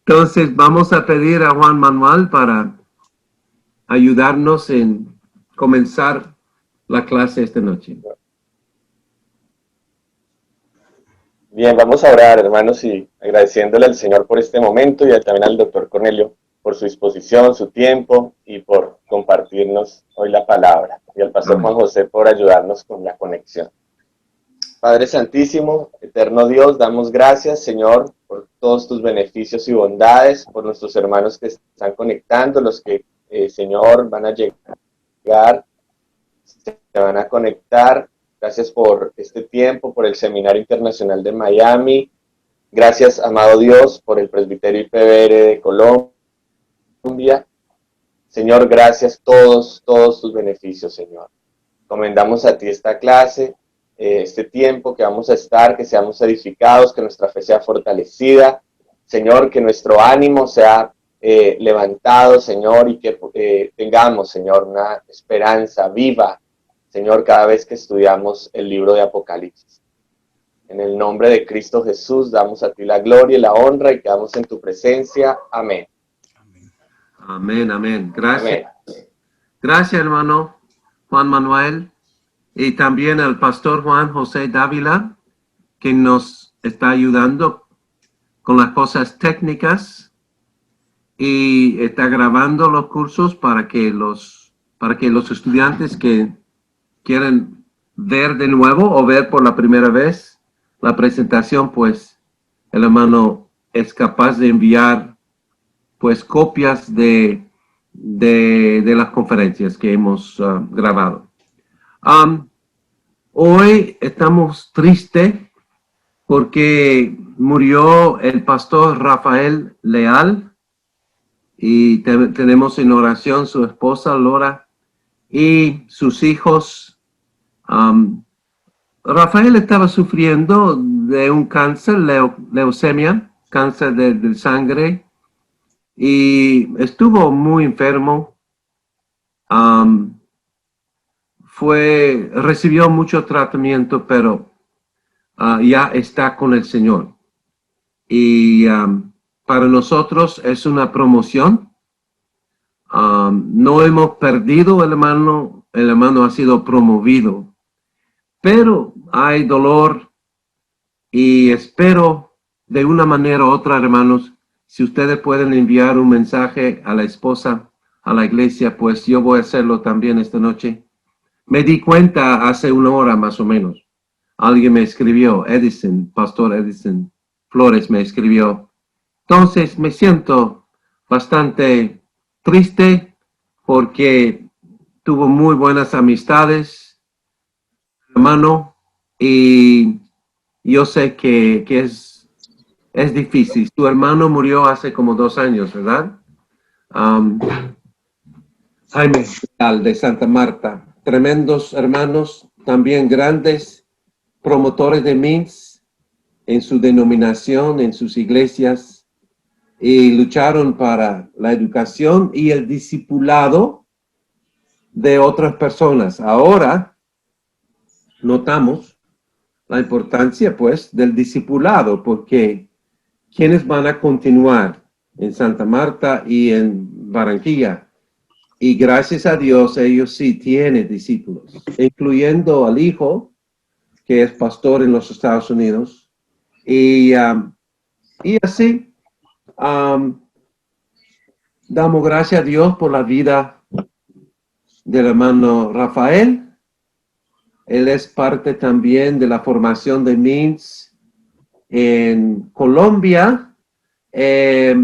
Entonces vamos a pedir a Juan Manuel para ayudarnos en comenzar la clase esta noche. Bien, vamos a orar, hermanos, y agradeciéndole al Señor por este momento y también al doctor Cornelio por su disposición, su tiempo y por compartirnos hoy la palabra. Y al pastor Juan José por ayudarnos con la conexión. Padre Santísimo, eterno Dios, damos gracias, Señor, por todos tus beneficios y bondades, por nuestros hermanos que están conectando, los que, Señor, van a llegar, se van a conectar. Gracias por este tiempo, por el Seminario Internacional de Miami. Gracias, amado Dios, por el Presbiterio IPBR de Colombia. Señor, gracias todos tus beneficios, Señor. Encomendamos a ti esta clase, este tiempo que vamos a estar, que seamos edificados, que nuestra fe sea fortalecida. Señor, que nuestro ánimo sea levantado, Señor, y que tengamos, Señor, una esperanza viva, Señor, cada vez que estudiamos el libro de Apocalipsis. En el nombre de Cristo Jesús, damos a ti la gloria y la honra y quedamos en tu presencia. Amén. Amén, amén. Gracias. Amén. Gracias, hermano Juan Manuel. Y también al pastor Juan José Dávila, que nos está ayudando con las cosas técnicas y está grabando los cursos para que los estudiantes que quieren ver de nuevo o ver por la primera vez la presentación, pues el hermano es capaz de enviar pues copias de las conferencias que hemos grabado. Hoy estamos tristes porque murió el pastor Rafael Leal y tenemos en oración su esposa Laura y sus hijos. Rafael estaba sufriendo de un cáncer, leucemia, cáncer de sangre, y estuvo muy enfermo. Recibió mucho tratamiento, pero ya está con el Señor. Y para nosotros es una promoción. No hemos perdido el hermano ha sido promovido, pero hay dolor y espero de una manera u otra, hermanos, si ustedes pueden enviar un mensaje a la esposa, a la iglesia, pues yo voy a hacerlo también esta noche. Me di cuenta hace una hora más o menos. Alguien me escribió, Pastor Edison Flores me escribió. Entonces me siento bastante triste porque tuvo muy buenas amistades, hermano, y yo sé que es difícil. Tu hermano murió hace como 2 años, ¿verdad? Jaime de Santa Marta. Tremendos hermanos, también grandes promotores de MINS en su denominación, en sus iglesias, y lucharon para la educación y el discipulado de otras personas. Ahora notamos la importancia, pues, del discipulado, porque ¿quiénes van a continuar en Santa Marta y en Barranquilla? Y gracias a Dios, ellos sí tienen discípulos, incluyendo al hijo, que es pastor en los Estados Unidos. Y así, damos gracias a Dios por la vida del hermano Rafael. Él es parte también de la formación de MINS en Colombia. Era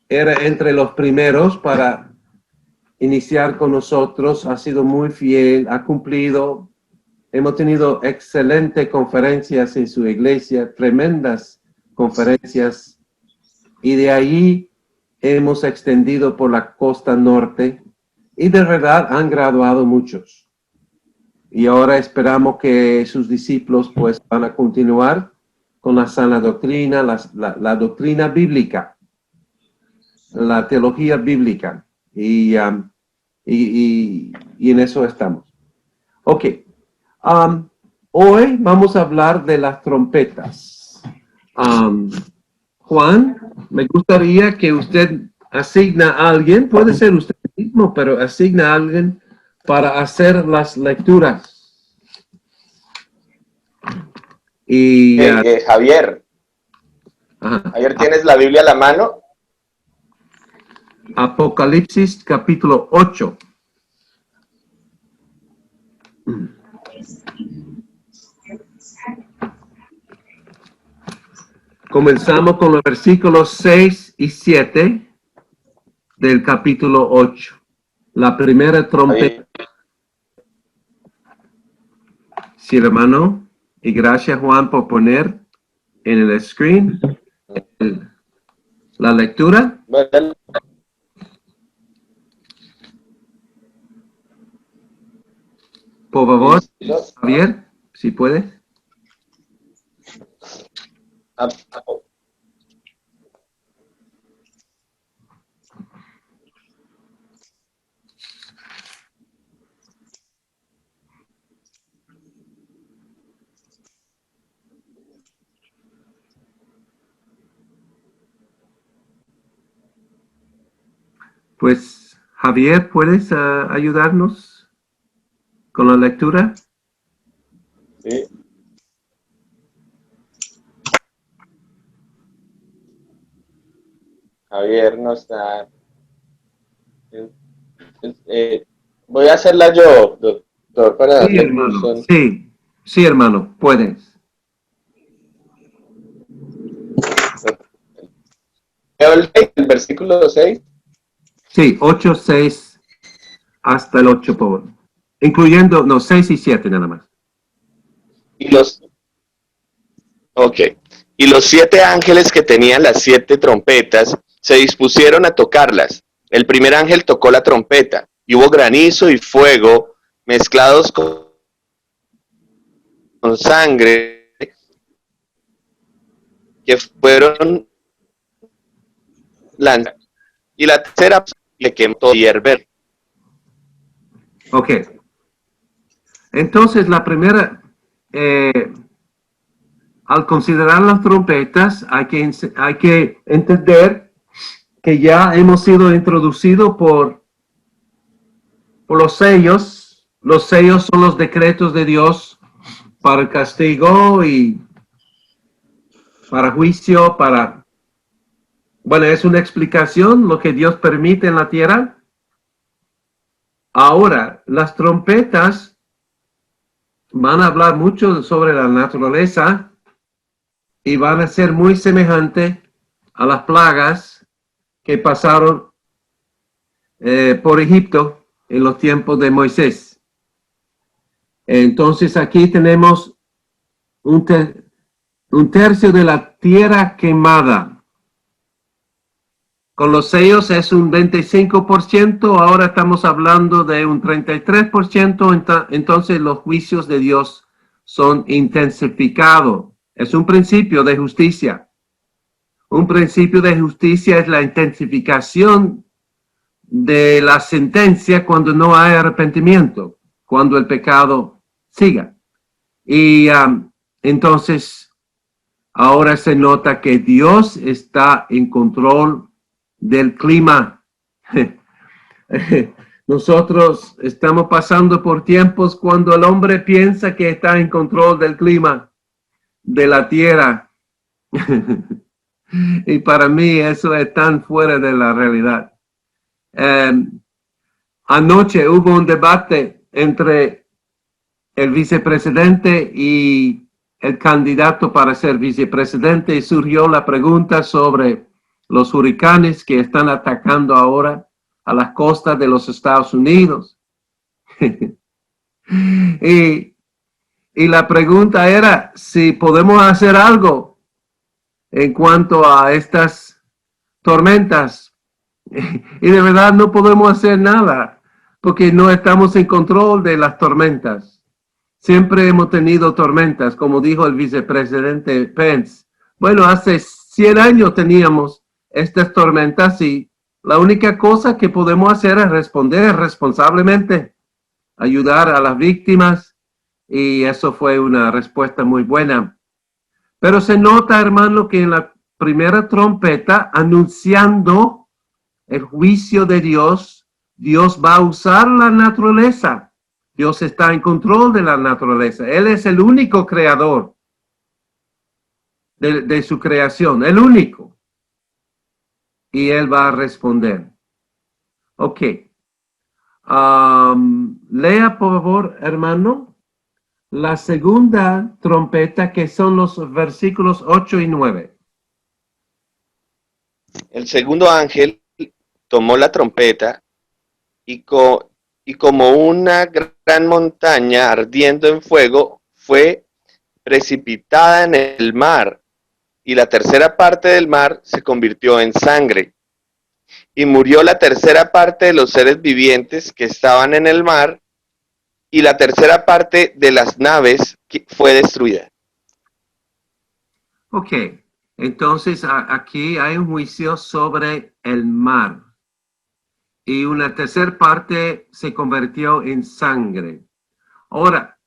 entre los primeros para iniciar con nosotros, ha sido muy fiel, ha cumplido. Hemos tenido excelentes conferencias en su iglesia, tremendas conferencias, y de ahí hemos extendido por la costa norte, y de verdad han graduado muchos. Y ahora esperamos que sus discípulos pues van a continuar con la sana doctrina, la doctrina bíblica, la teología bíblica. Y en eso estamos. Ok. Hoy vamos a hablar de las trompetas. Juan, me gustaría que usted asigna a alguien, puede ser usted mismo, pero asigna a alguien para hacer las lecturas. Y Javier, Javier, ¿tienes la Biblia a la mano? Apocalipsis capítulo 8. Comenzamos con los versículos 6 y 7 del capítulo 8. La primera trompeta. Sí, hermano. Y gracias, Juan, por poner en el screen la lectura. Por favor, Javier, si puede. Pues, Javier, ¿puedes ayudarnos con la lectura? Sí. Javier no está. Voy a hacerla yo, doctor, para Sí, darle hermano. curso. Sí, hermano, puedes. El versículo 6. Sí, 8, 6 hasta el 8, por favor. Incluyendo, no, 6 y 7 nada más. Y los 7 ángeles que tenían las 7 trompetas se dispusieron a tocarlas. El primer ángel tocó la trompeta y hubo granizo y fuego mezclados con sangre que fueron lanzadas. Y la tercera le quemó todo y herver. Ok. Entonces, la primera, al considerar las trompetas, hay que entender que ya hemos sido introducidos por los sellos. Los sellos son los decretos de Dios para el castigo y para juicio, bueno, es una explicación lo que Dios permite en la tierra. Ahora, las trompetas van a hablar mucho sobre la naturaleza y van a ser muy semejantes a las plagas que pasaron por Egipto en los tiempos de Moisés. Entonces aquí tenemos un tercio de la tierra quemada. Con los sellos es un 25%, ahora estamos hablando de un 33%, entonces los juicios de Dios son intensificados. Es un principio de justicia. Un principio de justicia es la intensificación de la sentencia cuando no hay arrepentimiento, cuando el pecado siga. Y entonces ahora se nota que Dios está en control del clima. Nosotros estamos pasando por tiempos cuando el hombre piensa que está en control del clima, de la tierra. Y para mí eso es tan fuera de la realidad. Anoche hubo un debate entre el vicepresidente y el candidato para ser vicepresidente y surgió la pregunta sobre los huracanes que están atacando ahora a las costas de los Estados Unidos. y la pregunta era si podemos hacer algo en cuanto a estas tormentas. Y de verdad no podemos hacer nada porque no estamos en control de las tormentas. Siempre hemos tenido tormentas, como dijo el vicepresidente Pence. Bueno, hace 100 años teníamos estas tormentas y la única cosa que podemos hacer es responder responsablemente, ayudar a las víctimas, y eso fue una respuesta muy buena. Pero se nota, hermano, que primera trompeta anunciando el juicio de Dios. Dios va a usar la naturaleza. Dios está en control de la naturaleza. Él es el único creador de su creación, el único. Y Él va a responder. Ok. Lea, por favor, hermano, la segunda trompeta, que son los versículos 8 y 9. El segundo ángel tomó la trompeta y como una gran montaña ardiendo en fuego fue precipitada en el mar, y la tercera parte del mar se convirtió en sangre. Y murió la tercera parte de los seres vivientes que estaban en el mar, y la tercera parte de las naves fue destruida. Ok, entonces aquí hay un juicio sobre el mar. Y una tercera parte se convirtió en sangre. Ahora,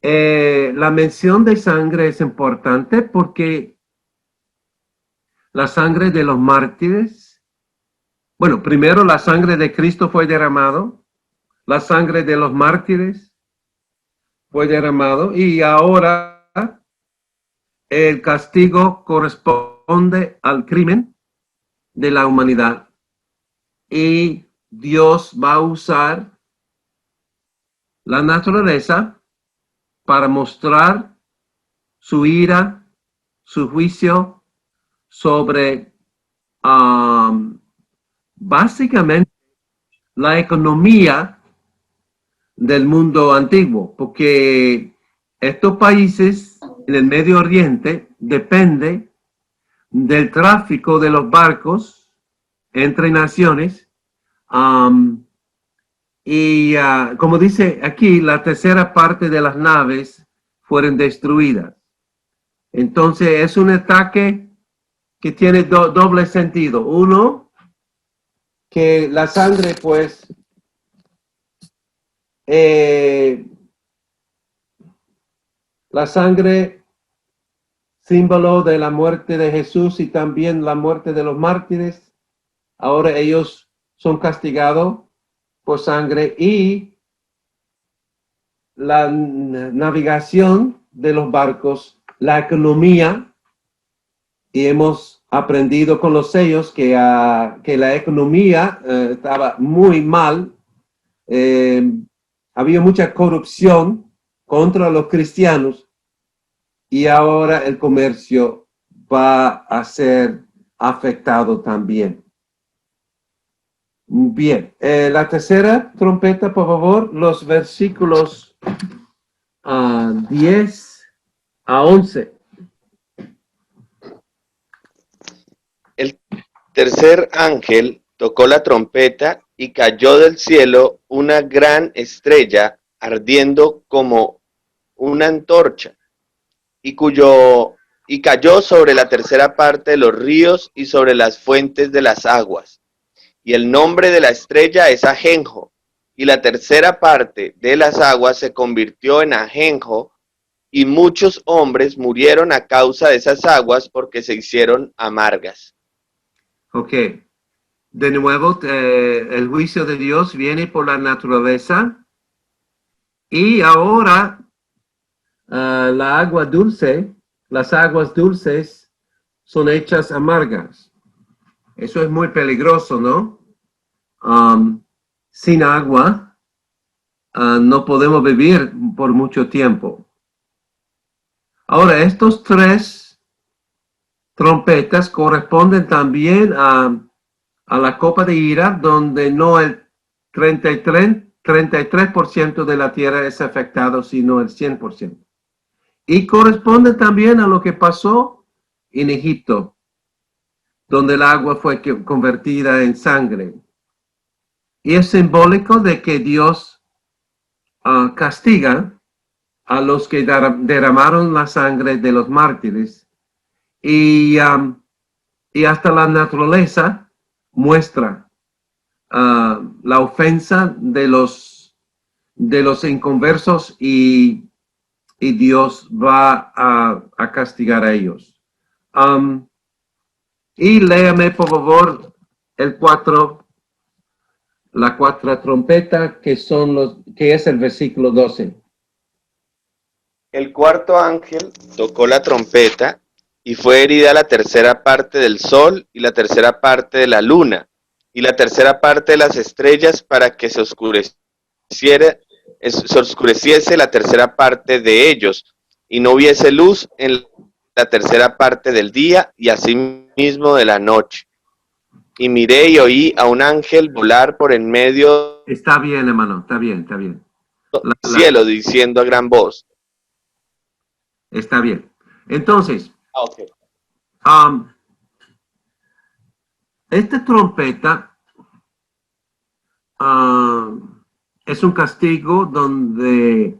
la mención de sangre es importante porque la sangre de los mártires, bueno, primero la sangre de Cristo fue derramado, la sangre de los mártires fue derramado y ahora el castigo corresponde al crimen de la humanidad y Dios va a usar la naturaleza para mostrar su ira, su juicio sobre básicamente la economía del mundo antiguo, porque estos países en el Medio Oriente dependen del tráfico de los barcos entre naciones y como dice aquí, la tercera parte de las naves fueron destruidas. Entonces es un ataque que tiene doble sentido. Uno, que la sangre pues la sangre símbolo de la muerte de Jesús y también la muerte de los mártires. Ahora ellos son castigados por sangre y la navegación de los barcos, la economía, y hemos aprendido con los sellos que la economía estaba muy mal. Había mucha corrupción contra los cristianos y ahora el comercio va a ser afectado también. Bien, la tercera trompeta, por favor, los versículos 10 a 11. El tercer ángel tocó la trompeta y cayó del cielo una gran estrella ardiendo como una antorcha, y cayó sobre la tercera parte de los ríos y sobre las fuentes de las aguas. Y el nombre de la estrella es Ajenjo, y la tercera parte de las aguas se convirtió en Ajenjo, y muchos hombres murieron a causa de esas aguas porque se hicieron amargas. Ok, de nuevo el juicio de Dios viene por la naturaleza y ahora la agua dulce, las aguas dulces son hechas amargas. Eso es muy peligroso, ¿no? Sin agua no podemos vivir por mucho tiempo. Ahora, estos tres trompetas corresponden también a la copa de ira, donde no el 33% de la tierra es afectado, sino el 100%. Y corresponde también a lo que pasó en Egipto, donde el agua fue convertida en sangre. Y es simbólico de que Dios castiga a los que derramaron la sangre de los mártires. Y hasta la naturaleza muestra la ofensa de los inconversos y Dios va a castigar a ellos. Y léame, por favor, la cuarta trompeta, que es el versículo 12. El cuarto ángel tocó la trompeta y fue herida la tercera parte del sol y la tercera parte de la luna y la tercera parte de las estrellas para que se oscureciese la tercera parte de ellos y no hubiese luz en la tercera parte del día y asimismo de la noche. Y miré y oí a un ángel volar por en medio Está bien, hermano, está bien, está bien. del cielo diciendo a gran voz. Está bien. Entonces, Okay. Esta trompeta es un castigo donde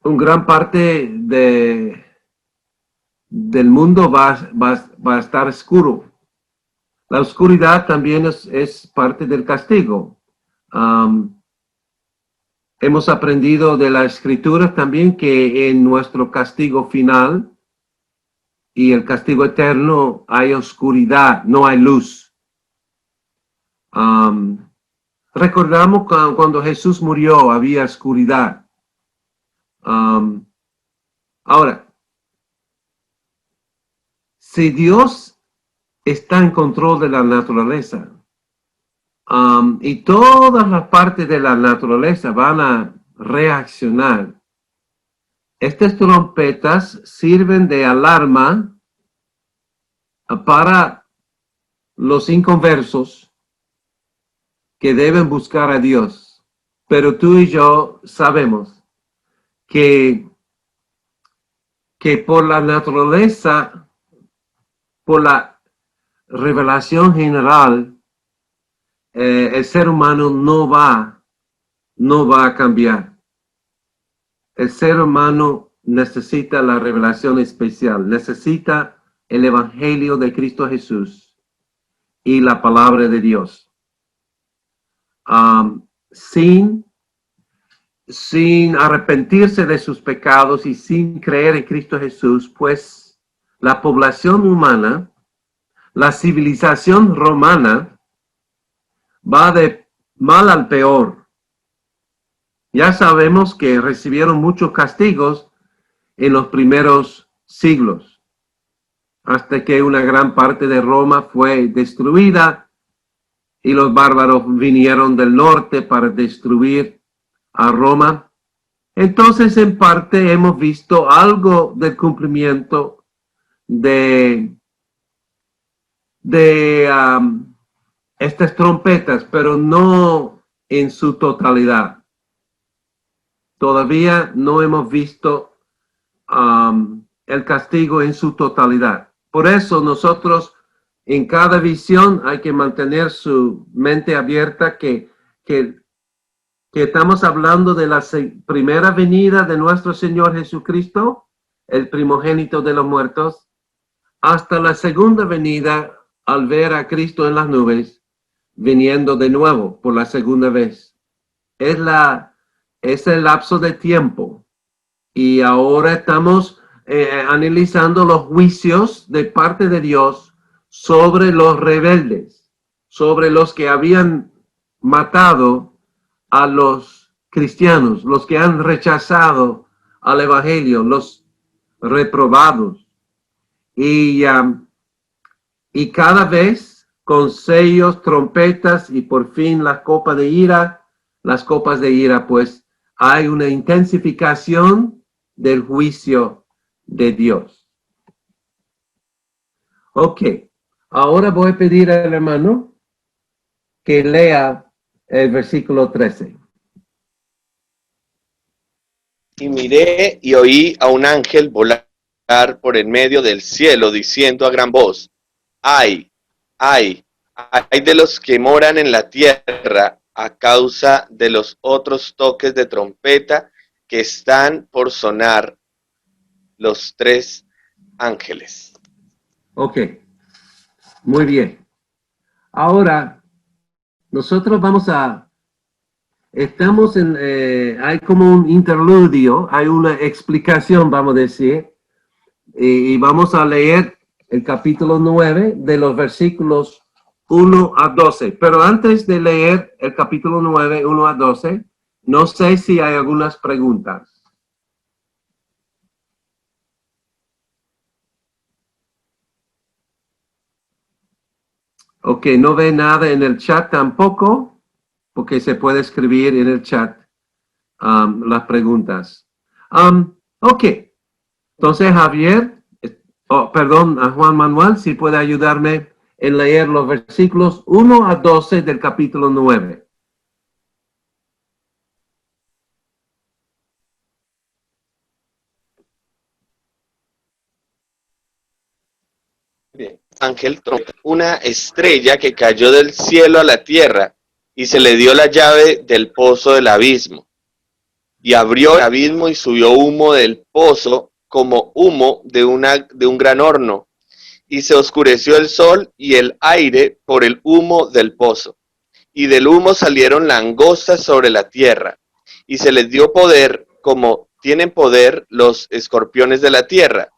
una gran parte del mundo va a estar oscuro. La oscuridad también es parte del castigo. Hemos aprendido de la escritura también que en nuestro castigo final y el castigo eterno hay oscuridad, no hay luz. Recordamos cuando Jesús murió, había oscuridad. Ahora, si Dios está en control de la naturaleza, y todas las partes de la naturaleza van a reaccionar, estas trompetas sirven de alarma para los inconversos que deben buscar a Dios. Pero tú y yo sabemos que por la naturaleza, por la revelación general, el ser humano no va a cambiar. El ser humano necesita la revelación especial, necesita el evangelio de Cristo Jesús y la palabra de Dios. Sin arrepentirse de sus pecados y sin creer en Cristo Jesús, pues la población humana, la civilización romana, va de mal al peor. Ya sabemos que recibieron muchos castigos en los primeros siglos, hasta que una gran parte de Roma fue destruida y los bárbaros vinieron del norte para destruir a Roma. Entonces, en parte, hemos visto algo del cumplimiento de estas trompetas, pero no en su totalidad. Todavía no hemos visto el castigo en su totalidad. Por eso nosotros en cada visión hay que mantener su mente abierta que estamos hablando de la primera venida de nuestro Señor Jesucristo, el primogénito de los muertos, hasta la segunda venida al ver a Cristo en las nubes, viniendo de nuevo por la segunda vez. Es el lapso de tiempo. Y ahora estamos analizando los juicios de parte de Dios sobre los rebeldes, sobre los que habían matado a los cristianos, los que han rechazado al evangelio, los reprobados. Y cada vez con sellos, trompetas y por fin las copas de ira, pues hay una intensificación del juicio de Dios. Ok, ahora voy a pedir al hermano que lea el versículo 13. Y miré y oí a un ángel volar por en medio del cielo, diciendo a gran voz, ¡ay, ay, ay de los que moran en la tierra a causa de los otros toques de trompeta que están por sonar los tres ángeles! Ok, muy bien. Ahora, nosotros estamos hay como un interludio, hay una explicación, vamos a decir, y vamos a leer el capítulo 9 de los versículos 1 a 12. Pero antes de leer el capítulo 9, 1 a 12, no sé si hay algunas preguntas. Ok, no ve nada en el chat tampoco, porque se puede escribir en el chat las preguntas. Ok, entonces Javier, perdón, a Juan Manuel, si puede ayudarme en leer los versículos 1 a 12 del capítulo 9. Bien. Ángel tronca una estrella que cayó del cielo a la tierra y se le dio la llave del pozo del abismo. Y abrió el abismo y subió humo del pozo como humo de un gran horno. Y se oscureció el sol y el aire por el humo del pozo. Y del humo salieron langostas sobre la tierra. Y se les dio poder como tienen poder los escorpiones de la tierra.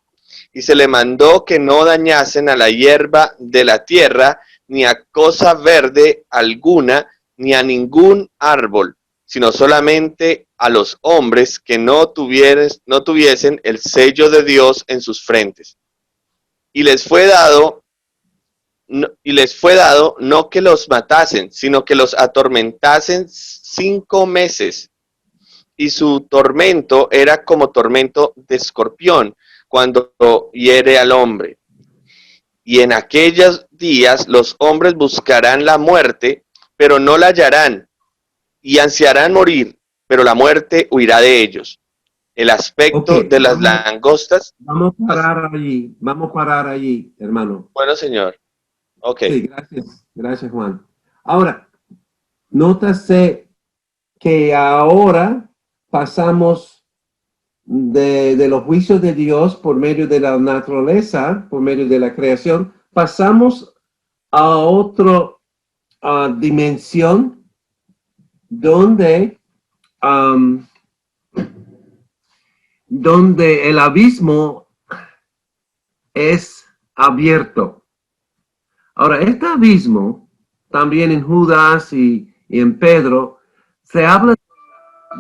Y se le mandó que no dañasen a la hierba de la tierra, ni a cosa verde alguna, ni a ningún árbol, sino solamente a los hombres que no tuviesen el sello de Dios en sus frentes. Y les fue dado no que los matasen, sino que los atormentasen 5 meses. Y su tormento era como tormento de escorpión cuando hiere al hombre. Y en aquellos días los hombres buscarán la muerte, pero no la hallarán, y ansiarán morir, pero la muerte huirá de ellos. El aspecto Ok, de las langostas. vamos a parar allí, hermano. Bueno, señor. Ok. Sí, gracias Juan. Ahora, nótase que ahora pasamos de los juicios de Dios por medio de la naturaleza, por medio de la creación, pasamos a otra dimensión donde, um, donde el abismo es abierto. Ahora, este abismo, también en Judas y en Pedro, se habla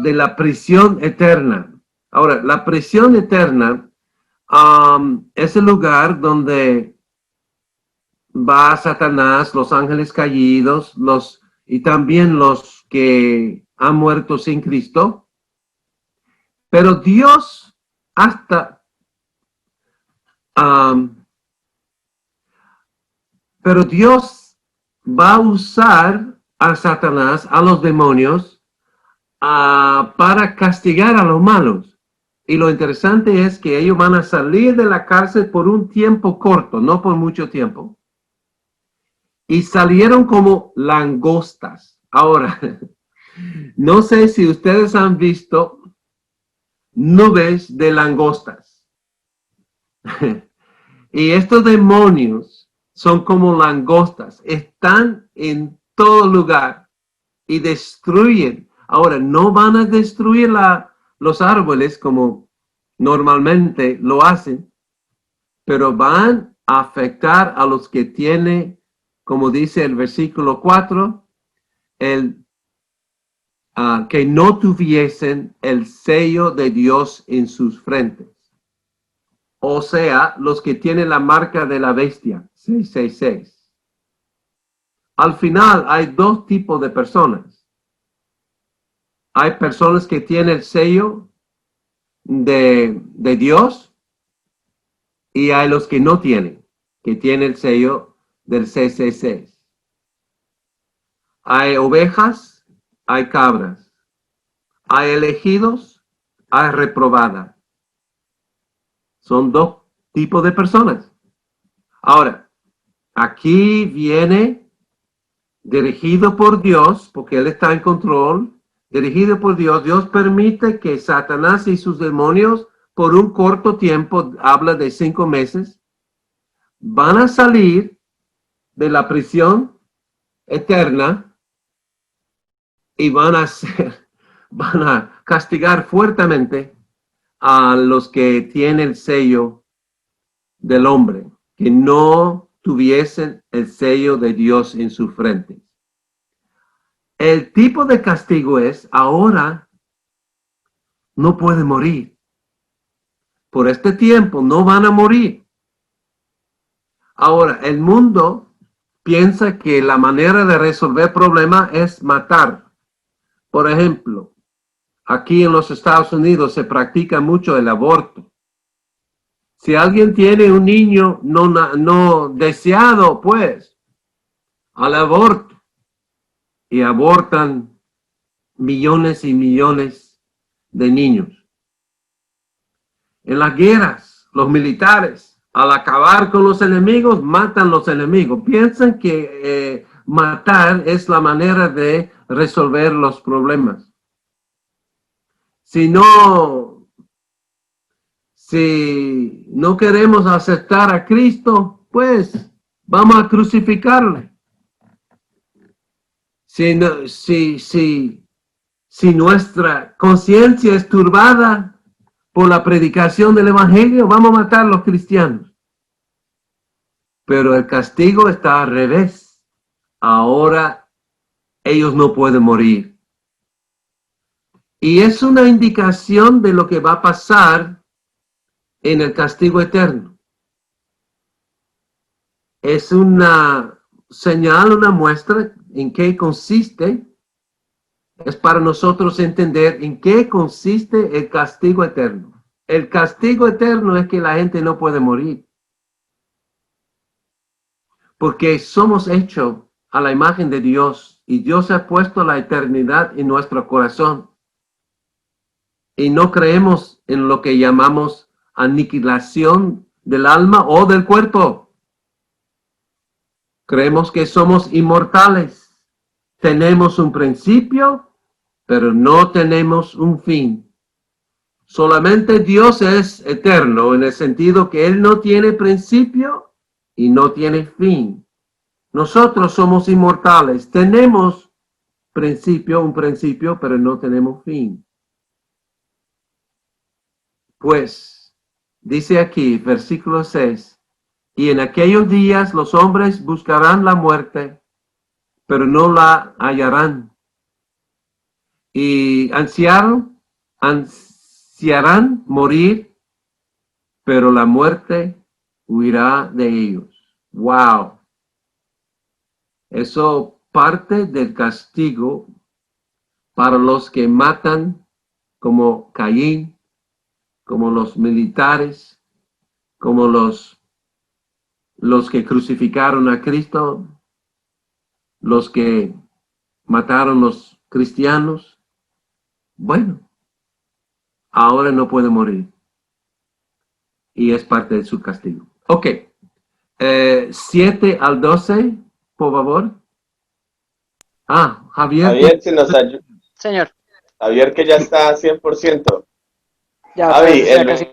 de la prisión eterna. Ahora, la prisión eterna es el lugar donde va Satanás, los ángeles caídos, y también los que han muerto sin Cristo. Pero Dios hasta, pero Dios va a usar a Satanás, a los demonios, para castigar a los malos. Y lo interesante es que ellos van a salir de la cárcel por un tiempo corto, no por mucho tiempo. Y salieron como langostas. Ahora, no sé si ustedes han visto nubes de langostas. Y estos demonios son como langostas. Están en todo lugar y destruyen. Ahora, no van a destruir los árboles como normalmente lo hacen, pero van a afectar a los que tienen, como dice el versículo 4, que no tuviesen el sello de Dios en sus frentes. O sea, los que tienen la marca de la bestia, 666. Al final hay dos tipos de personas. Hay personas que tienen el sello de Dios y hay los que no tienen, que tienen el sello del 666. Hay ovejas, hay cabras, hay elegidos, hay reprobadas. Son dos tipos de personas. Ahora, aquí viene dirigido por Dios, porque Él está en control, dirigido por Dios. Dios permite que Satanás y sus demonios, por un corto tiempo, habla de 5 meses, van a salir de la prisión eterna y van a castigar fuertemente a los que tienen el sello del hombre que no tuviesen el sello de Dios en su frente. El tipo de castigo es, ahora no puede morir. Por este tiempo no van a morir. Ahora, el mundo piensa que la manera de resolver problemas es matar. Por ejemplo, aquí en los Estados Unidos se practica mucho el aborto. Si alguien tiene un niño no deseado, pues, al aborto. Y abortan millones y millones de niños. En las guerras, los militares, al acabar con los enemigos, matan los enemigos. Piensan que matar es la manera de resolver los problemas. Si no queremos aceptar a Cristo, pues vamos a crucificarle. Si nuestra conciencia es turbada por la predicación del evangelio, vamos a matar a los cristianos. Pero el castigo está al revés. Ahora ellos no pueden morir. Y es una indicación de lo que va a pasar en el castigo eterno. Es una señal, una muestra en qué consiste. Es para nosotros entender en qué consiste el castigo eterno. El castigo eterno es que la gente no puede morir. Porque somos hechos a la imagen de Dios y Dios ha puesto la eternidad en nuestro corazón. Y no creemos en lo que llamamos aniquilación del alma o del cuerpo. Creemos que somos inmortales. Tenemos un principio, pero no tenemos un fin. Solamente Dios es eterno en el sentido que Él no tiene principio y no tiene fin. Nosotros somos inmortales. Tenemos un principio, pero no tenemos fin. Pues, dice aquí, versículo 6, y en aquellos días los hombres buscarán la muerte, pero no la hallarán. Y ansiarán morir, pero la muerte huirá de ellos. Wow. Eso parte del castigo para los que matan, como Caín, como los militares, como los que crucificaron a Cristo, los que mataron los cristianos. Bueno, ahora no puede morir. Y es parte de su castigo. Ok. 7 al 12, por favor. Javier. Javier, si nos ayuda. Señor. Javier, que ya está 100%. Ya, Javi, el casi.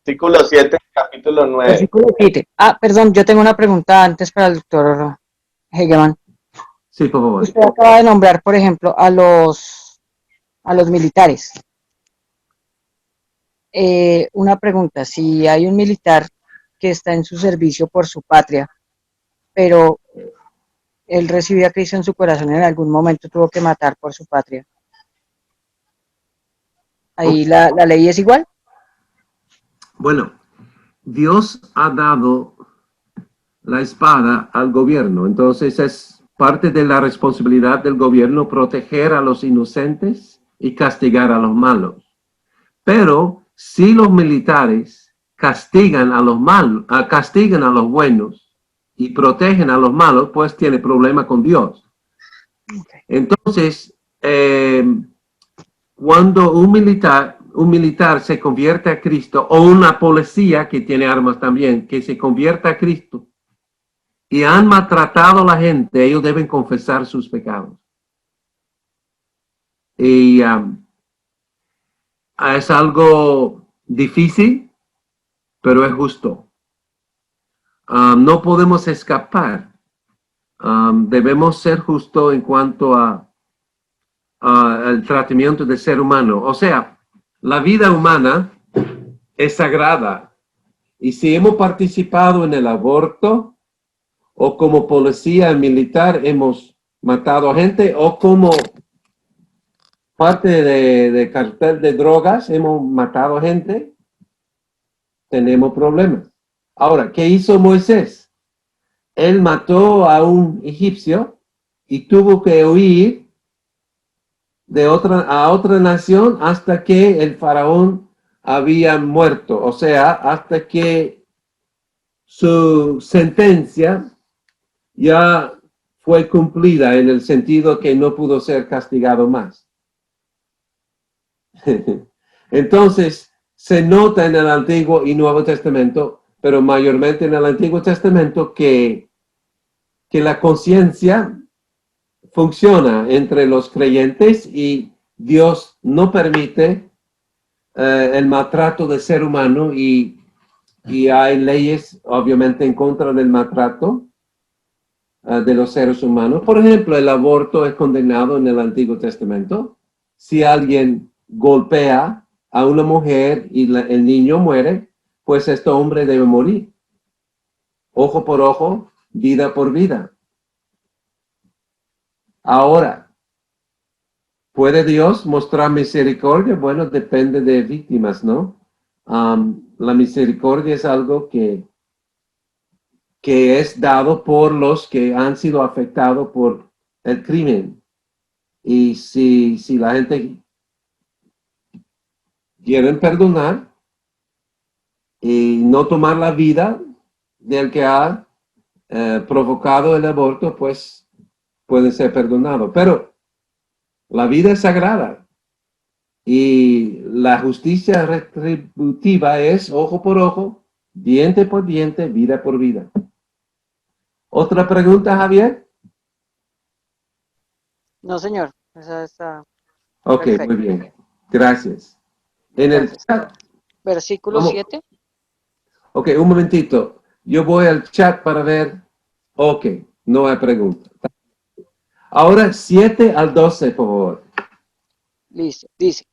versículo 7, capítulo 9. Versículo 7. Perdón, yo tengo una pregunta antes para el doctor Hegeman. Sí, por favor. Usted acaba de nombrar, por ejemplo, a los militares. Una pregunta, si hay un militar que está en su servicio por su patria, pero él recibió a Cristo en su corazón, en algún momento tuvo que matar por su patria. ¿Ahí la ley es igual? Bueno, Dios ha dado la espada al gobierno, entonces es parte de la responsabilidad del gobierno proteger a los inocentes y castigar a los malos. Pero si los militares castigan a los malos, castigan a los buenos y protegen a los malos, pues tiene problema con Dios. Entonces, cuando un militar se convierte a Cristo, o una policía que tiene armas también, que se convierta a Cristo, y han maltratado a la gente, ellos deben confesar sus pecados. Y es algo difícil, pero es justo. No podemos escapar. Debemos ser justos en cuanto al tratamiento del ser humano. O sea, la vida humana es sagrada Y si hemos participado en el aborto, o como policía militar hemos matado gente, o como parte de cartel de drogas hemos matado gente, tenemos problemas. Ahora, ¿qué hizo Moisés? Él mató a un egipcio y tuvo que huir a otra nación hasta que el faraón había muerto, o sea, hasta que su sentencia ya fue cumplida en el sentido que no pudo ser castigado más. Entonces, se nota en el Antiguo y Nuevo Testamento, pero mayormente en el Antiguo Testamento, que la conciencia funciona entre los creyentes y Dios no permite el maltrato del ser humano y hay leyes obviamente en contra del maltrato de los seres humanos. Por ejemplo, el aborto es condenado en el Antiguo Testamento. Si alguien golpea a una mujer y el niño muere, pues este hombre debe morir. Ojo por ojo, vida por vida. Ahora, ¿puede Dios mostrar misericordia? Bueno, depende de víctimas, ¿no? La misericordia es algo que es dado por los que han sido afectados por el crimen. Y si la gente quiere perdonar y no tomar la vida del que ha provocado el aborto, pues pueden ser perdonados. Pero la vida es sagrada y la justicia retributiva es ojo por ojo, diente por diente, vida por vida. ¿Otra pregunta, Javier? No, señor. Esa está Ok, perfecta. muy bien. Gracias. En el Gracias. chat, Versículo vamos. 7. Ok, un momentito. Yo voy al chat para ver. Ok, no hay pregunta. Ahora 7 al 12, por favor. Listo. Dice,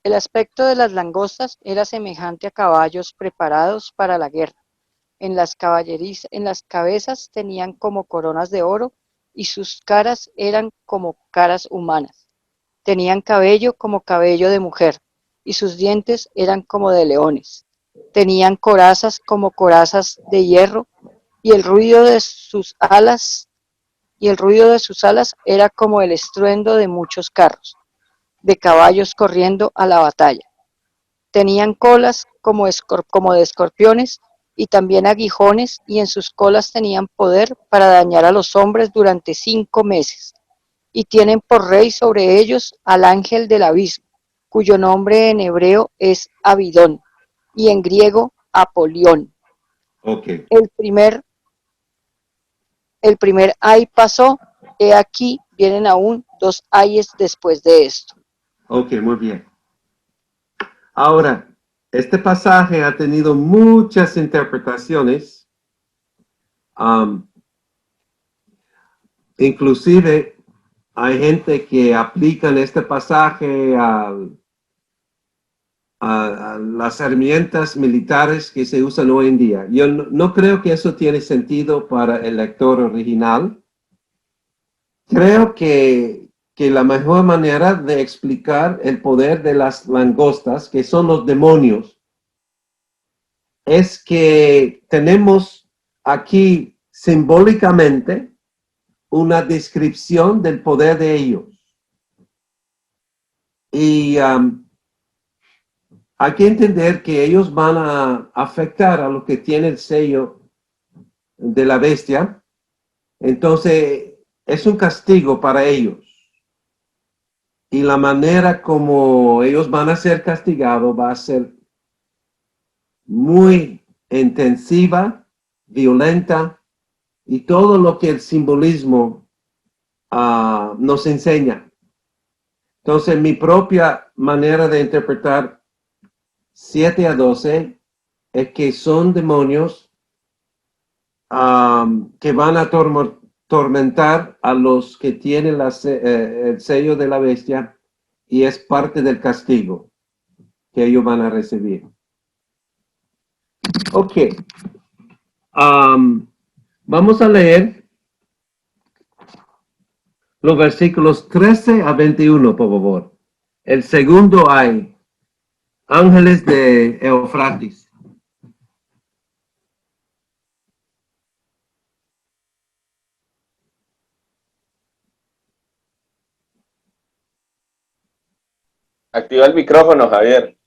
el aspecto de las langostas era semejante a caballos preparados para la guerra. En las cabezas tenían como coronas de oro y sus caras eran como caras humanas. Tenían cabello como cabello de mujer y sus dientes eran como de leones. Tenían corazas como corazas de hierro y el ruido de sus alas era como el estruendo de muchos carros, de caballos corriendo a la batalla. Tenían colas como de escorpiones y también aguijones, y en sus colas tenían poder para dañar a los hombres durante 5 meses. Y tienen por rey sobre ellos al ángel del abismo, cuyo nombre en hebreo es Abidón, y en griego Apolión. Ok, El primer ay pasó, he aquí vienen aún 2 ayes después de esto. ok, muy bien. Ahora, este pasaje ha tenido muchas interpretaciones. Inclusive hay gente que aplica este pasaje a las herramientas militares que se usan hoy en día. Yo no creo que eso tiene sentido para el lector original. Creo que la mejor manera de explicar el poder de las langostas, que son los demonios, es que tenemos aquí simbólicamente una descripción del poder de ellos. Y hay que entender que ellos van a afectar a lo que tiene el sello de la bestia. Entonces, es un castigo para ellos. Y la manera como ellos van a ser castigados va a ser muy intensiva, violenta, y todo lo que el simbolismo nos enseña. Entonces, mi propia manera de interpretar 7 a 12 es que son demonios que van a tormentar a los que tienen el sello de la bestia, y es parte del castigo que ellos van a recibir. Ok. Vamos a leer los versículos 13 a 21, por favor. El segundo hay ángeles de Eufrates. Activa el micrófono, Javier.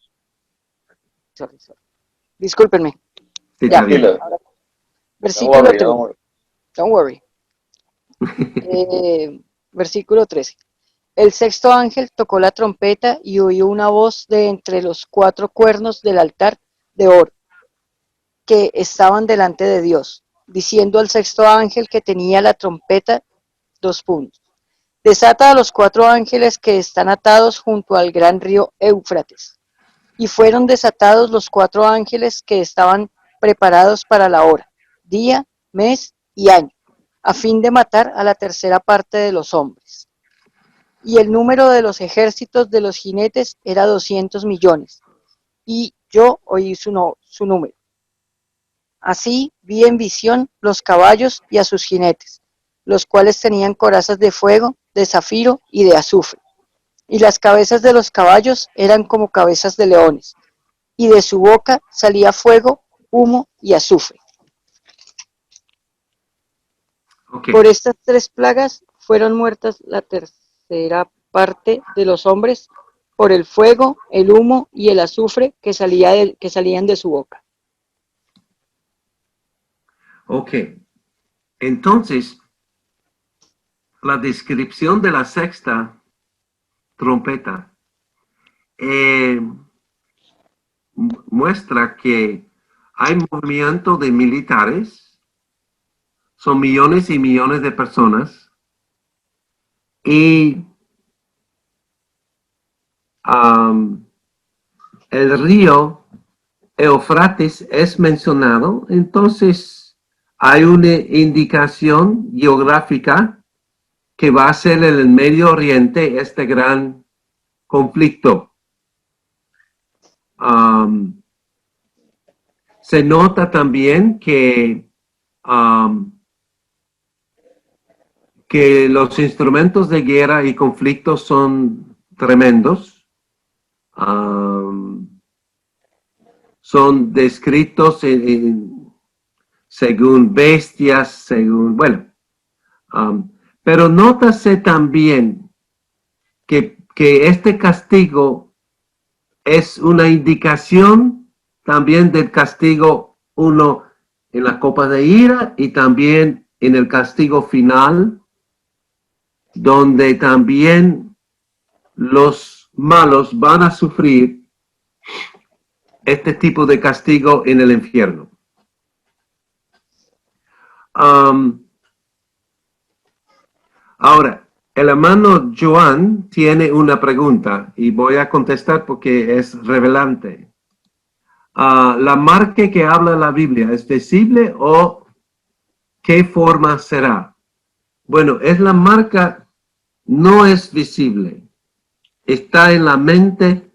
Sorry. Discúlpenme. Sí, Ya. está bien. Tranquilo. Versículo 3. Don't Don't worry. worry. Versículo 13. El sexto ángel tocó la trompeta y oyó una voz de entre los 4 cuernos del altar de oro que estaban delante de Dios, diciendo al sexto ángel que tenía la trompeta, 2 puntos. Desata a los 4 ángeles que están atados junto al gran río Éufrates. Y fueron desatados los 4 ángeles que estaban preparados para la hora, día, mes y año, a fin de matar a la tercera parte de los hombres. Y el número de los ejércitos de los jinetes era 200 millones. Y yo oí su número. Así vi en visión los caballos y a sus jinetes, los cuales tenían corazas de fuego, de zafiro y de azufre. Y las cabezas de los caballos eran como cabezas de leones, y de su boca salía fuego, humo y azufre. Okay. Por estas 3 plagas fueron muertas la tercera parte de los hombres por el fuego, el humo y el azufre que salían de su boca. Ok. Entonces, la descripción de la sexta trompeta muestra que hay movimiento de militares, son millones y millones de personas, y el río Eufrates es mencionado, entonces hay una indicación geográfica que va a ser en el Medio Oriente este gran conflicto. Se nota también que los instrumentos de guerra y conflicto son tremendos. Son descritos según bestias, según, bueno. Pero nótase también que este castigo es una indicación también del castigo, uno en la copa de ira y también en el castigo final, donde también los malos van a sufrir este tipo de castigo en el infierno. Ahora, el hermano Joan tiene una pregunta y voy a contestar porque es revelante. ¿La marca que habla la Biblia es visible o qué forma será? Bueno, es la marca, no es visible. Está en la mente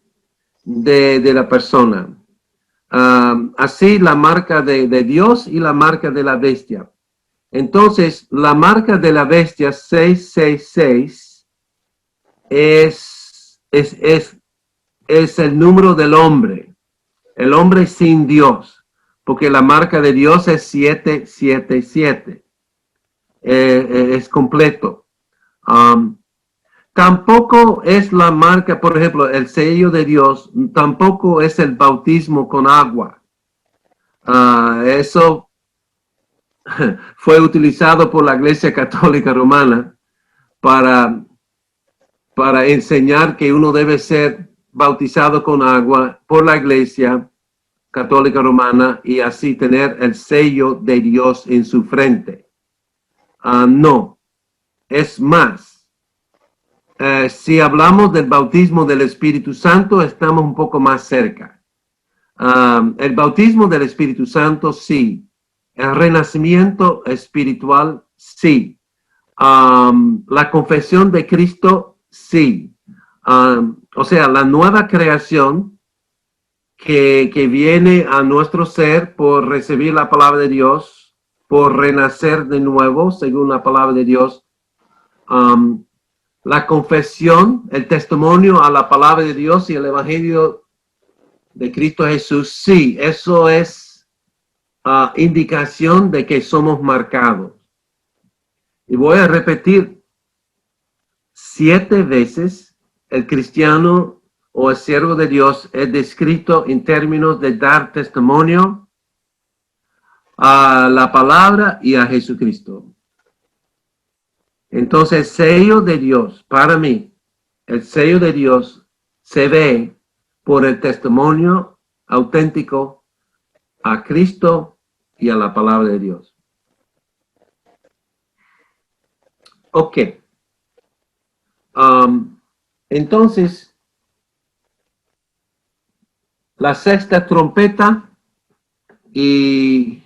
de la persona. Así la marca de Dios y la marca de la bestia. Entonces, la marca de la bestia 666 es el número del hombre. El hombre sin Dios. Porque la marca de Dios es 777. Es completo. Tampoco es la marca, por ejemplo, el sello de Dios, tampoco es el bautismo con agua. Eso fue utilizado por la Iglesia Católica Romana para enseñar que uno debe ser bautizado con agua por la Iglesia Católica Romana y así tener el sello de Dios en su frente. No, es más. Si hablamos del bautismo del Espíritu Santo, estamos un poco más cerca. El bautismo del Espíritu Santo, sí. El renacimiento espiritual, sí. La confesión de Cristo, sí. O sea, la nueva creación que viene a nuestro ser por recibir la palabra de Dios, por renacer de nuevo, según la palabra de Dios. La confesión, el testimonio a la palabra de Dios y el evangelio de Cristo Jesús, sí, eso es indicación de que somos marcados. Y voy a repetir 7 veces el cristiano o el siervo de Dios es descrito en términos de dar testimonio a la palabra y a Jesucristo. Entonces, el sello de Dios, para mí, el sello de Dios se ve por el testimonio auténtico a Cristo y a la palabra de Dios. Ok. Entonces, la sexta trompeta y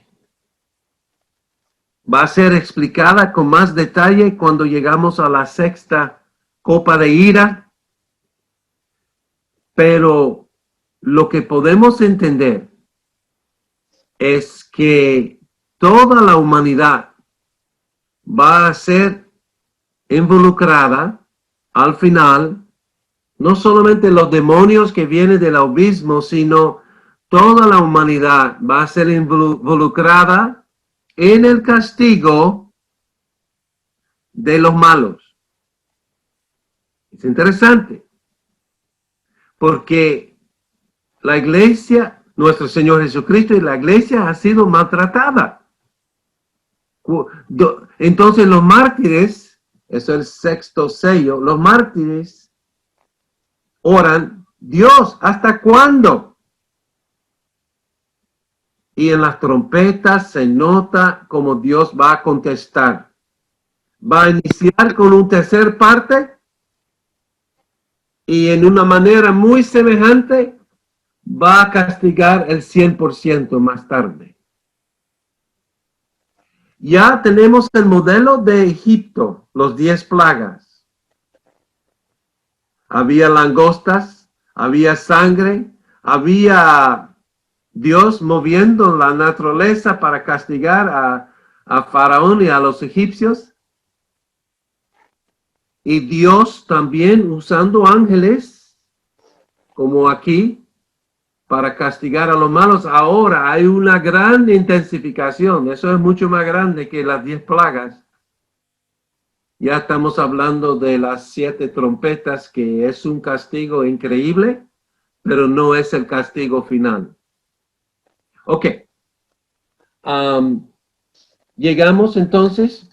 va a ser explicada con más detalle cuando llegamos a la sexta copa de ira. Pero lo que podemos entender es que toda la humanidad va a ser involucrada al final, no solamente los demonios que vienen del abismo, sino toda la humanidad va a ser involucrada en el castigo de los malos. Es interesante, porque la iglesia, nuestro Señor Jesucristo y la iglesia ha sido maltratada. Entonces los mártires, eso es el sexto sello, los mártires oran, Dios, ¿hasta cuándo? Y en las trompetas se nota como Dios va a contestar. Va a iniciar con un tercer parte y en una manera muy semejante va a castigar el 100% más tarde. Ya tenemos el modelo de Egipto, los 10 plagas. Había langostas, había sangre, había Dios moviendo la naturaleza para castigar a Faraón y a los egipcios. Y Dios también usando ángeles, como aquí, para castigar a los malos. Ahora hay una gran intensificación. Eso es mucho más grande que las 10 plagas. Ya estamos hablando de las 7 trompetas, que es un castigo increíble, pero no es el castigo final. Ok. Llegamos entonces.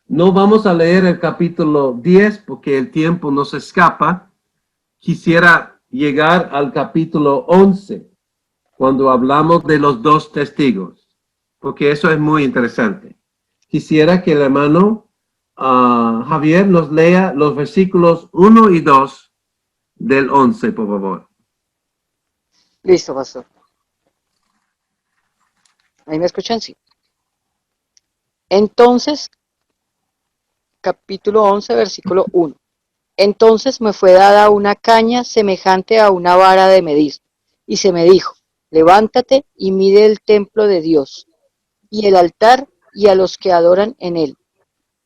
No vamos a leer el capítulo 10 porque el tiempo nos escapa. Quisiera llegar al capítulo 11, cuando hablamos de los 2 testigos, porque eso es muy interesante. Quisiera que el hermano Javier nos lea los versículos 1 y 2 del 11, por favor. Listo, pastor. ¿Ahí me escuchan? Sí. Entonces, capítulo 11, versículo 1. Entonces me fue dada una caña semejante a una vara de medir, y se me dijo, levántate y mide el templo de Dios, y el altar y a los que adoran en él.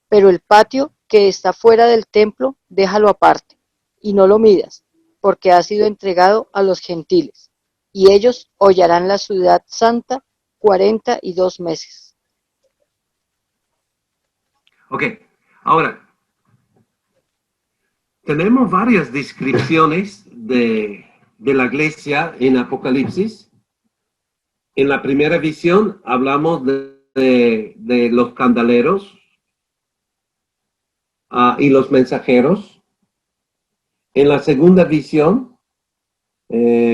Pero el patio que está fuera del templo, déjalo aparte, y no lo midas, porque ha sido entregado a los gentiles, y ellos hollarán la ciudad santa 42 meses. Ok, ahora, tenemos varias descripciones de la iglesia en Apocalipsis. En la primera visión hablamos de los candeleros y los mensajeros. En la segunda visión,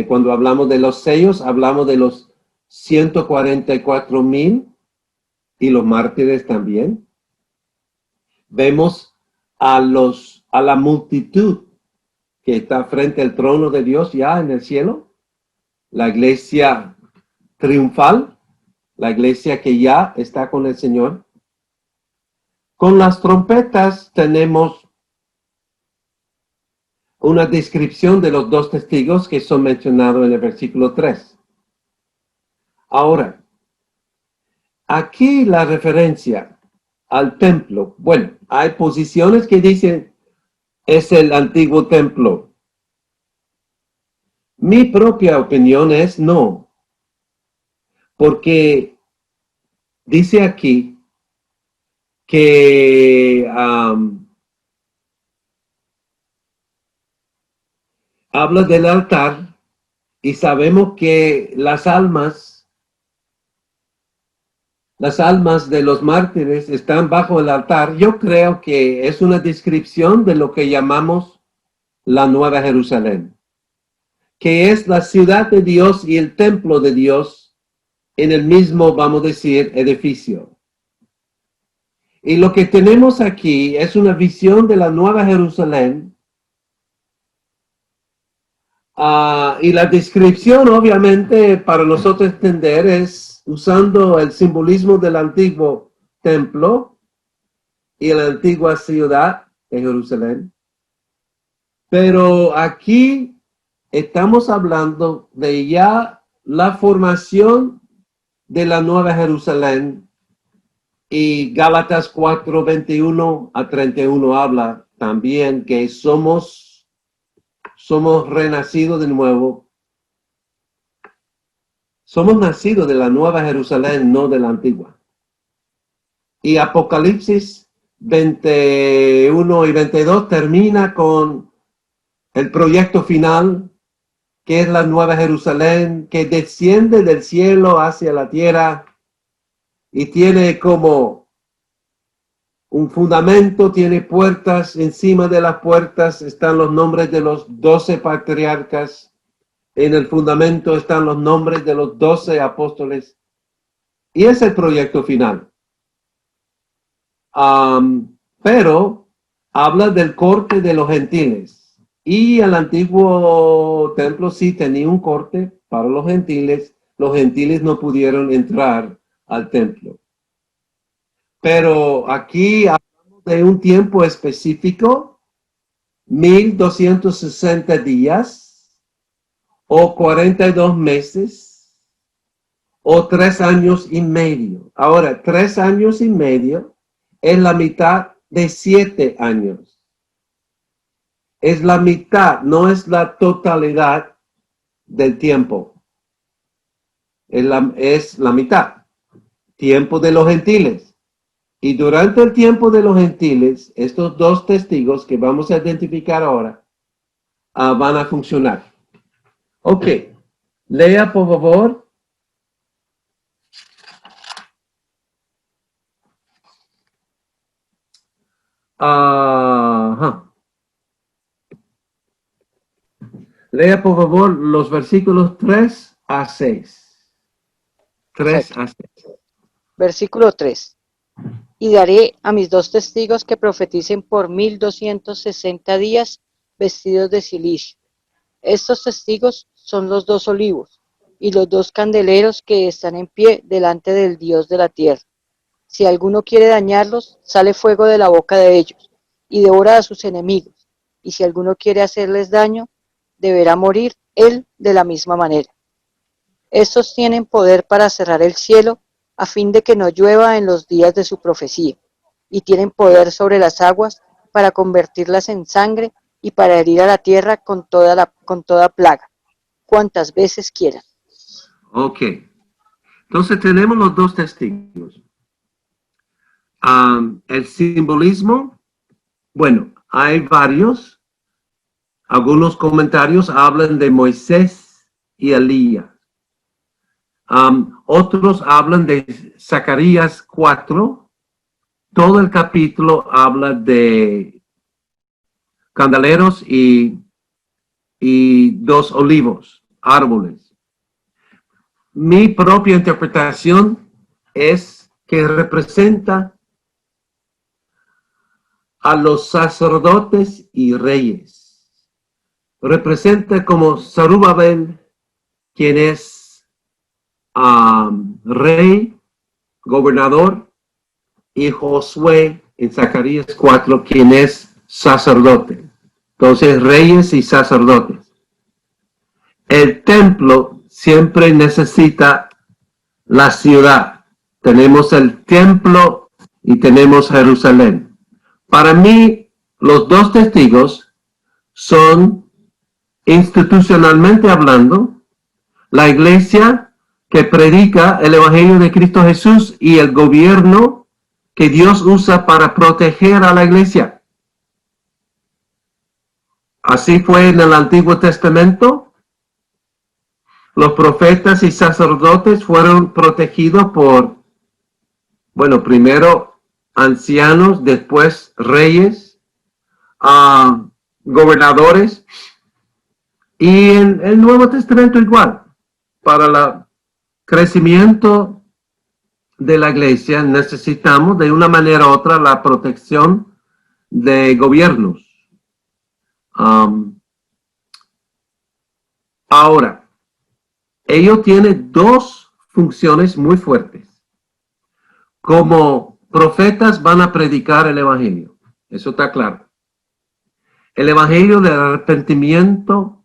cuando hablamos de los sellos, hablamos de los 144,000 y los mártires también. Vemos a la multitud que está frente al trono de Dios ya en el cielo, la iglesia triunfal, la iglesia que ya está con el Señor. Con las trompetas tenemos una descripción de los dos testigos que son mencionados en el versículo 3. Ahora, aquí la referencia al templo. Bueno, hay posiciones que dicen es el antiguo templo. Mi propia opinión es no, porque dice aquí que habla del altar y sabemos que las almas de los mártires están bajo el altar. Yo creo que es una descripción de lo que llamamos la Nueva Jerusalén, que es la ciudad de Dios y el templo de Dios en el mismo, vamos a decir, edificio. Y lo que tenemos aquí es una visión de la Nueva Jerusalén. Y la descripción, obviamente, para nosotros entender es usando el simbolismo del antiguo templo y la antigua ciudad de Jerusalén. Pero aquí estamos hablando de ya la formación de la Nueva Jerusalén, y Gálatas 4, 21 a 31 habla también que somos renacidos de nuevo. Somos nacidos de la Nueva Jerusalén, no de la antigua. Y Apocalipsis 21 y 22 termina con el proyecto final, que es la Nueva Jerusalén, que desciende del cielo hacia la tierra y tiene como un fundamento, tiene puertas. Encima de las puertas están los nombres de los 12 patriarcas. En el fundamento están los nombres de los 12 apóstoles. Y es el proyecto final. Pero habla del corte de los gentiles. Y el antiguo templo sí tenía un corte para los gentiles. Los gentiles no pudieron entrar al templo. Pero aquí hablamos de un tiempo específico, 1260 días, o 42 meses, o 3 años y medio. Ahora, 3 años y medio es la mitad de 7 años. Es la mitad, no es la totalidad del tiempo. Es la mitad. Tiempo de los gentiles. Y durante el tiempo de los gentiles, estos dos testigos que vamos a identificar ahora van a funcionar. Ok, lea por favor. Lea por favor los versículos 3 a 6. 3 a 6. Versículo 3. Y daré a mis 2 testigos que profeticen por 1260 días vestidos de cilicio. Estos testigos son los 2 olivos y los 2 candeleros que están en pie delante del Dios de la tierra. Si alguno quiere dañarlos, sale fuego de la boca de ellos y devora a sus enemigos. Y si alguno quiere hacerles daño, deberá morir él de la misma manera. Estos tienen poder para cerrar el cielo a fin de que no llueva en los días de su profecía, y tienen poder sobre las aguas para convertirlas en sangre y para herir a la tierra con toda plaga, cuantas veces quieran. Ok. Entonces tenemos los 2 testigos. El simbolismo, bueno, hay varios. Algunos comentarios hablan de Moisés y Elías. Otros hablan de Zacarías 4. Todo el capítulo habla de candeleros y 2 olivos, árboles. Mi propia interpretación es que representa a los sacerdotes y reyes. Representa como Zorobabel, quien es rey, gobernador, y Josué en Zacarías 4, quien es sacerdote. Entonces, reyes y sacerdotes. El templo siempre necesita la ciudad. Tenemos el templo y tenemos Jerusalén. Para mí, los dos testigos son, institucionalmente hablando, la iglesia que predica el Evangelio de Cristo Jesús y el gobierno que Dios usa para proteger a la iglesia. Así fue en el Antiguo Testamento. Los profetas y sacerdotes fueron protegidos por, bueno, primero ancianos, después reyes, gobernadores, y en el Nuevo Testamento igual. Para el crecimiento de la iglesia necesitamos de una manera u otra la protección de gobiernos. Ahora, ellos tienen dos funciones muy fuertes. Como profetas van a predicar el evangelio. Eso está claro. El evangelio del arrepentimiento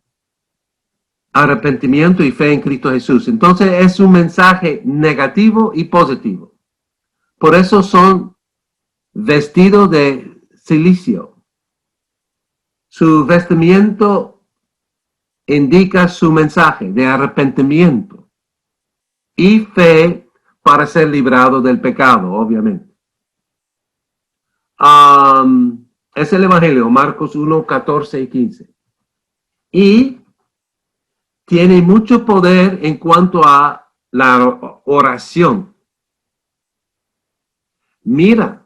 y fe en Cristo Jesús. Entonces es un mensaje negativo y positivo. Por eso son vestidos de silicio. Su vestimento indica su mensaje de arrepentimiento y fe para ser librado del pecado, obviamente. Es el Evangelio, Marcos 1, 14 y 15. Y tiene mucho poder en cuanto a la oración. Mira,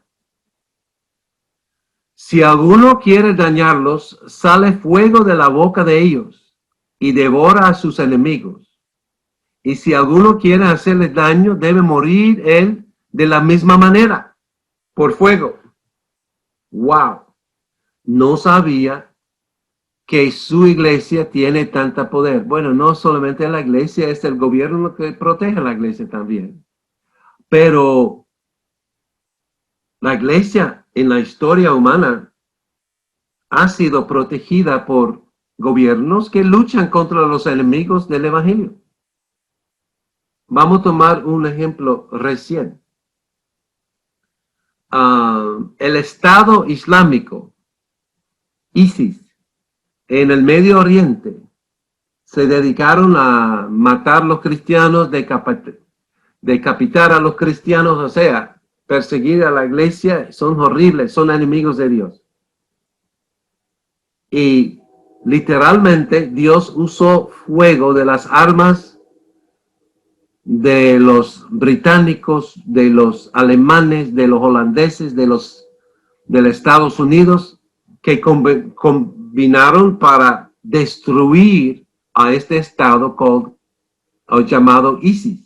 si alguno quiere dañarlos, sale fuego de la boca de ellos y devora a sus enemigos. Y si alguno quiere hacerles daño, debe morir él de la misma manera, por fuego. ¡Wow! No sabía que su iglesia tiene tanta poder. Bueno, no solamente la iglesia, es el gobierno que protege a la iglesia también. Pero la iglesia en la historia humana ha sido protegida por gobiernos que luchan contra los enemigos del evangelio. Vamos a tomar un ejemplo reciente. El Estado Islámico, ISIS, en el Medio Oriente, se dedicaron a matar a los cristianos, decapitar a los cristianos, o sea, perseguir a la iglesia. Son horribles, son enemigos de Dios. Y literalmente Dios usó fuego de las armas de los británicos, de los alemanes, de los holandeses, de los Estados Unidos, que combinaron para destruir a este estado llamado ISIS.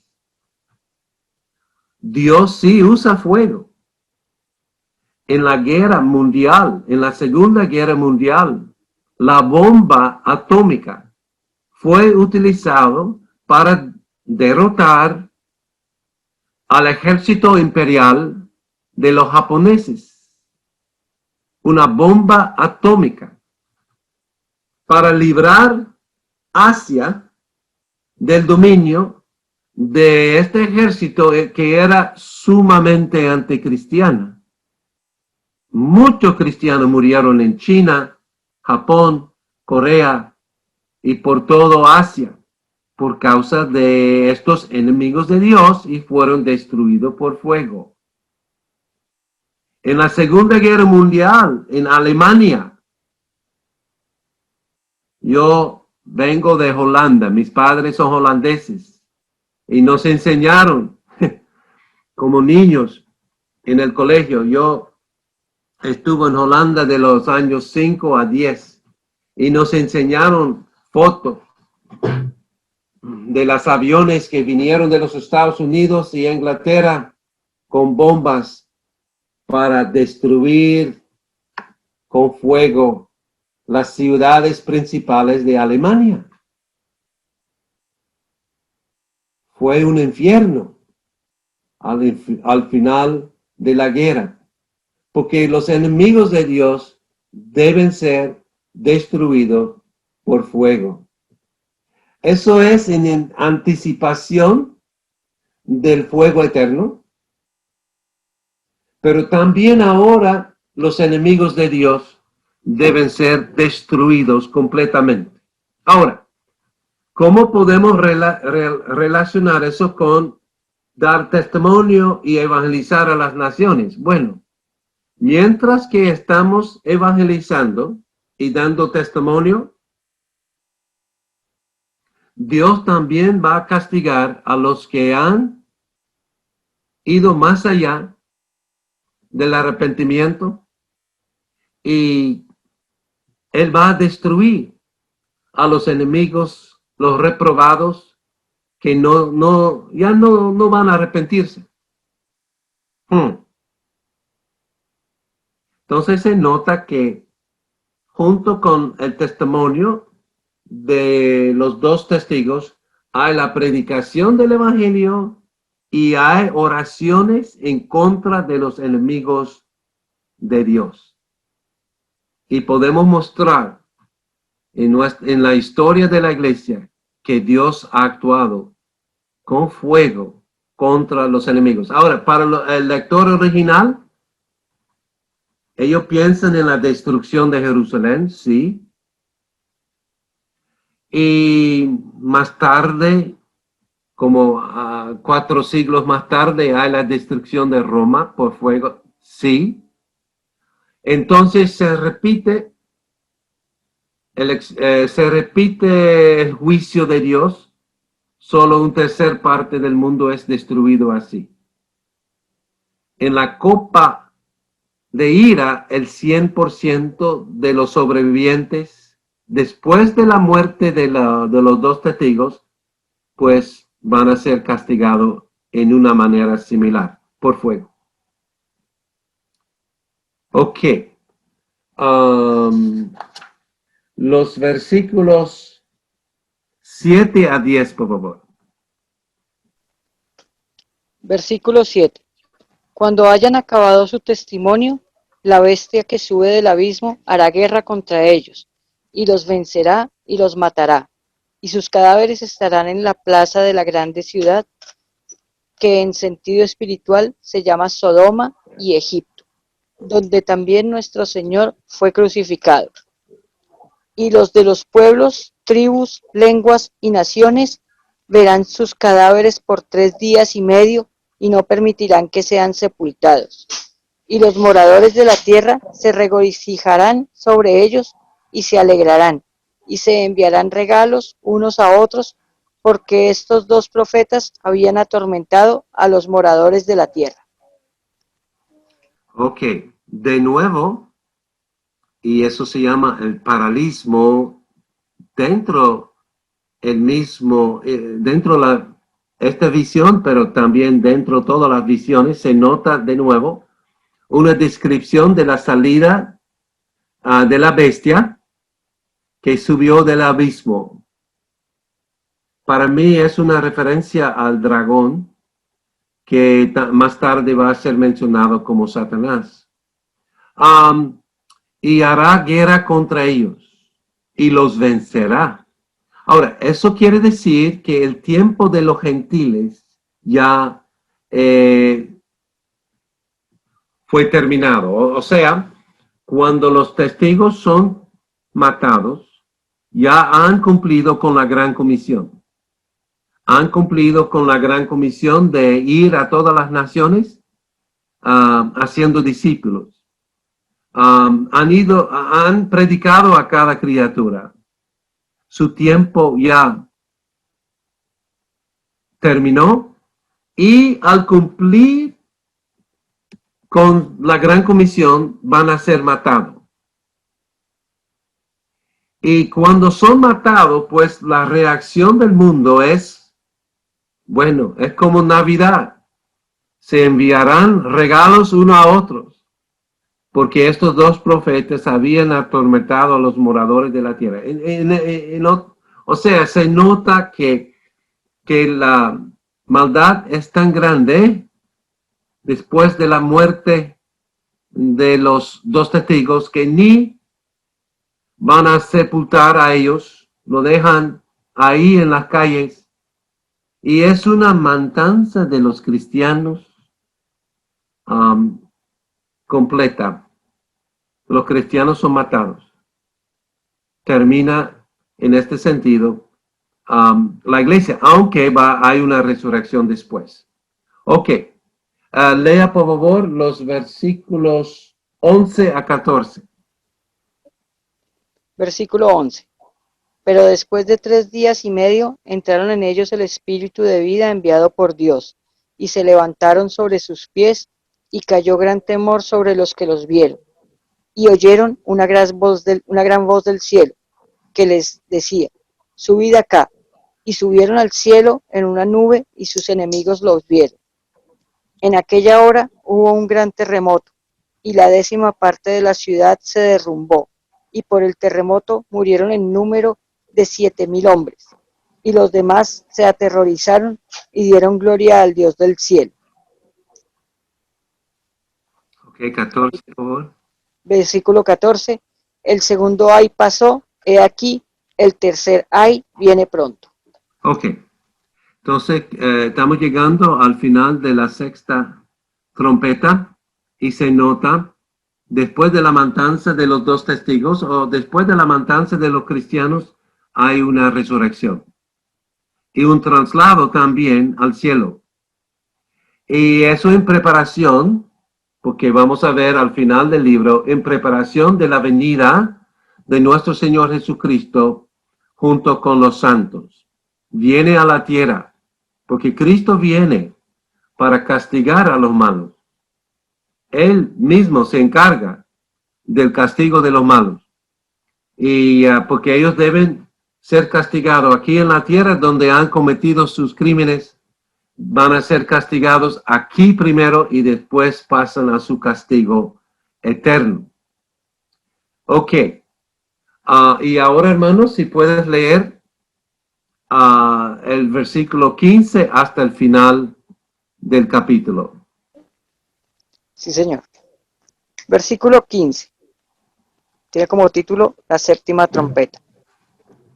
Dios sí usa fuego. En la guerra mundial, en la Segunda Guerra Mundial, la bomba atómica fue utilizado para derrotar al ejército imperial de los japoneses. Una bomba atómica para librar Asia del dominio de este ejército que era sumamente anticristiano. Muchos cristianos murieron en China, Japón, Corea y por todo Asia por causa de estos enemigos de Dios y fueron destruidos por fuego. En la Segunda Guerra Mundial, en Alemania, yo vengo de Holanda, mis padres son holandeses y nos enseñaron como niños en el colegio. Yo estuve en Holanda de los años 5 a 10 y nos enseñaron fotos de los aviones que vinieron de los Estados Unidos y Inglaterra con bombas para destruir con fuego las ciudades principales de Alemania. Fue un infierno al final de la guerra, porque los enemigos de Dios deben ser destruido por fuego. Eso es en anticipación del fuego eterno, pero también ahora los enemigos de Dios deben ser destruidos completamente. Ahora, ¿cómo podemos relacionar eso con dar testimonio y evangelizar a las naciones? Bueno, mientras que estamos evangelizando y dando testimonio, Dios también va a castigar a los que han ido más allá del arrepentimiento y Él va a destruir a los enemigos, los reprobados, que ya no van a arrepentirse. Entonces se nota que junto con el testimonio de los dos testigos, hay la predicación del evangelio y hay oraciones en contra de los enemigos de Dios. Y podemos mostrar en la historia de la iglesia que Dios ha actuado con fuego contra los enemigos. Ahora, para el lector original, ellos piensan en la destrucción de Jerusalén, sí. Y más tarde, como 4 siglos más tarde, hay la destrucción de Roma por fuego, sí. Entonces se repite el juicio de Dios. Solo un tercer parte del mundo es destruido así. En la copa de ira, el 100% de los sobrevivientes, después de la muerte de los dos testigos, pues van a ser castigados en una manera similar, por fuego. Ok. Los versículos 7 a 10, por favor. Versículo 7. Cuando hayan acabado su testimonio, la bestia que sube del abismo hará guerra contra ellos, y los vencerá y los matará, y sus cadáveres estarán en la plaza de la grande ciudad, que en sentido espiritual se llama Sodoma y Egipto, donde también nuestro Señor fue crucificado. Y los de los pueblos, tribus, lenguas y naciones verán sus cadáveres por 3 días y medio y no permitirán que sean sepultados. Y los moradores de la tierra se regocijarán sobre ellos y se alegrarán, y se enviarán regalos unos a otros, porque estos dos profetas habían atormentado a los moradores de la tierra. Ok, de nuevo, y eso se llama el paralismo dentro esta visión, pero también dentro de todas las visiones, se nota de nuevo una descripción de la salida de la bestia que subió del abismo. Para mí es una referencia al dragón que más tarde va a ser mencionado como Satanás. Y hará guerra contra ellos y los vencerá. Ahora, eso quiere decir que el tiempo de los gentiles ya fue terminado. O sea, cuando los testigos son matados, ya han cumplido con la gran comisión. Han cumplido con la gran comisión de ir a todas las naciones haciendo discípulos. Han predicado a cada criatura. Su tiempo ya terminó y al cumplir con la gran comisión van a ser matados. Y cuando son matados, pues la reacción del mundo es, bueno, es como Navidad. Se enviarán regalos uno a otros, porque estos dos profetas habían atormentado a los moradores de la tierra. O sea, se nota que la maldad es tan grande después de la muerte de los dos testigos que ni van a sepultar a ellos, lo dejan ahí en las calles, y es una matanza de los cristianos completa. Los cristianos son matados. Termina en este sentido la iglesia, aunque hay una resurrección después. Ok, lea por favor los versículos 11 a 14. Versículo 11. Pero después de 3 días y medio entraron en ellos el espíritu de vida enviado por Dios, y se levantaron sobre sus pies, y cayó gran temor sobre los que los vieron. Y oyeron una gran voz del cielo, que les decía: subid acá. Y subieron al cielo en una nube, y sus enemigos los vieron. En aquella hora hubo un gran terremoto, y la 10ª parte de la ciudad se derrumbó, y por el terremoto murieron en número de 7,000 hombres. Y los demás se aterrorizaron y dieron gloria al Dios del cielo. Ok, 14, por favor. Versículo 14. El segundo ay pasó, he aquí, el tercer ay viene pronto. Ok, entonces estamos llegando al final de la sexta trompeta y se nota después de la matanza de los dos testigos o después de la matanza de los cristianos hay una resurrección y un traslado también al cielo. Y eso en preparación, porque vamos a ver al final del libro, en preparación de la venida de nuestro Señor Jesucristo junto con los santos. Viene a la tierra, porque Cristo viene para castigar a los malos. Él mismo se encarga del castigo de los malos. Y porque ellos deben ser castigados aquí en la tierra donde han cometido sus crímenes, van a ser castigados aquí primero y después pasan a su castigo eterno. Ok. Y ahora, hermanos, si puedes leer el versículo 15 hasta el final del capítulo. Sí, señor. Versículo 15. Tiene como título la 7ª trompeta.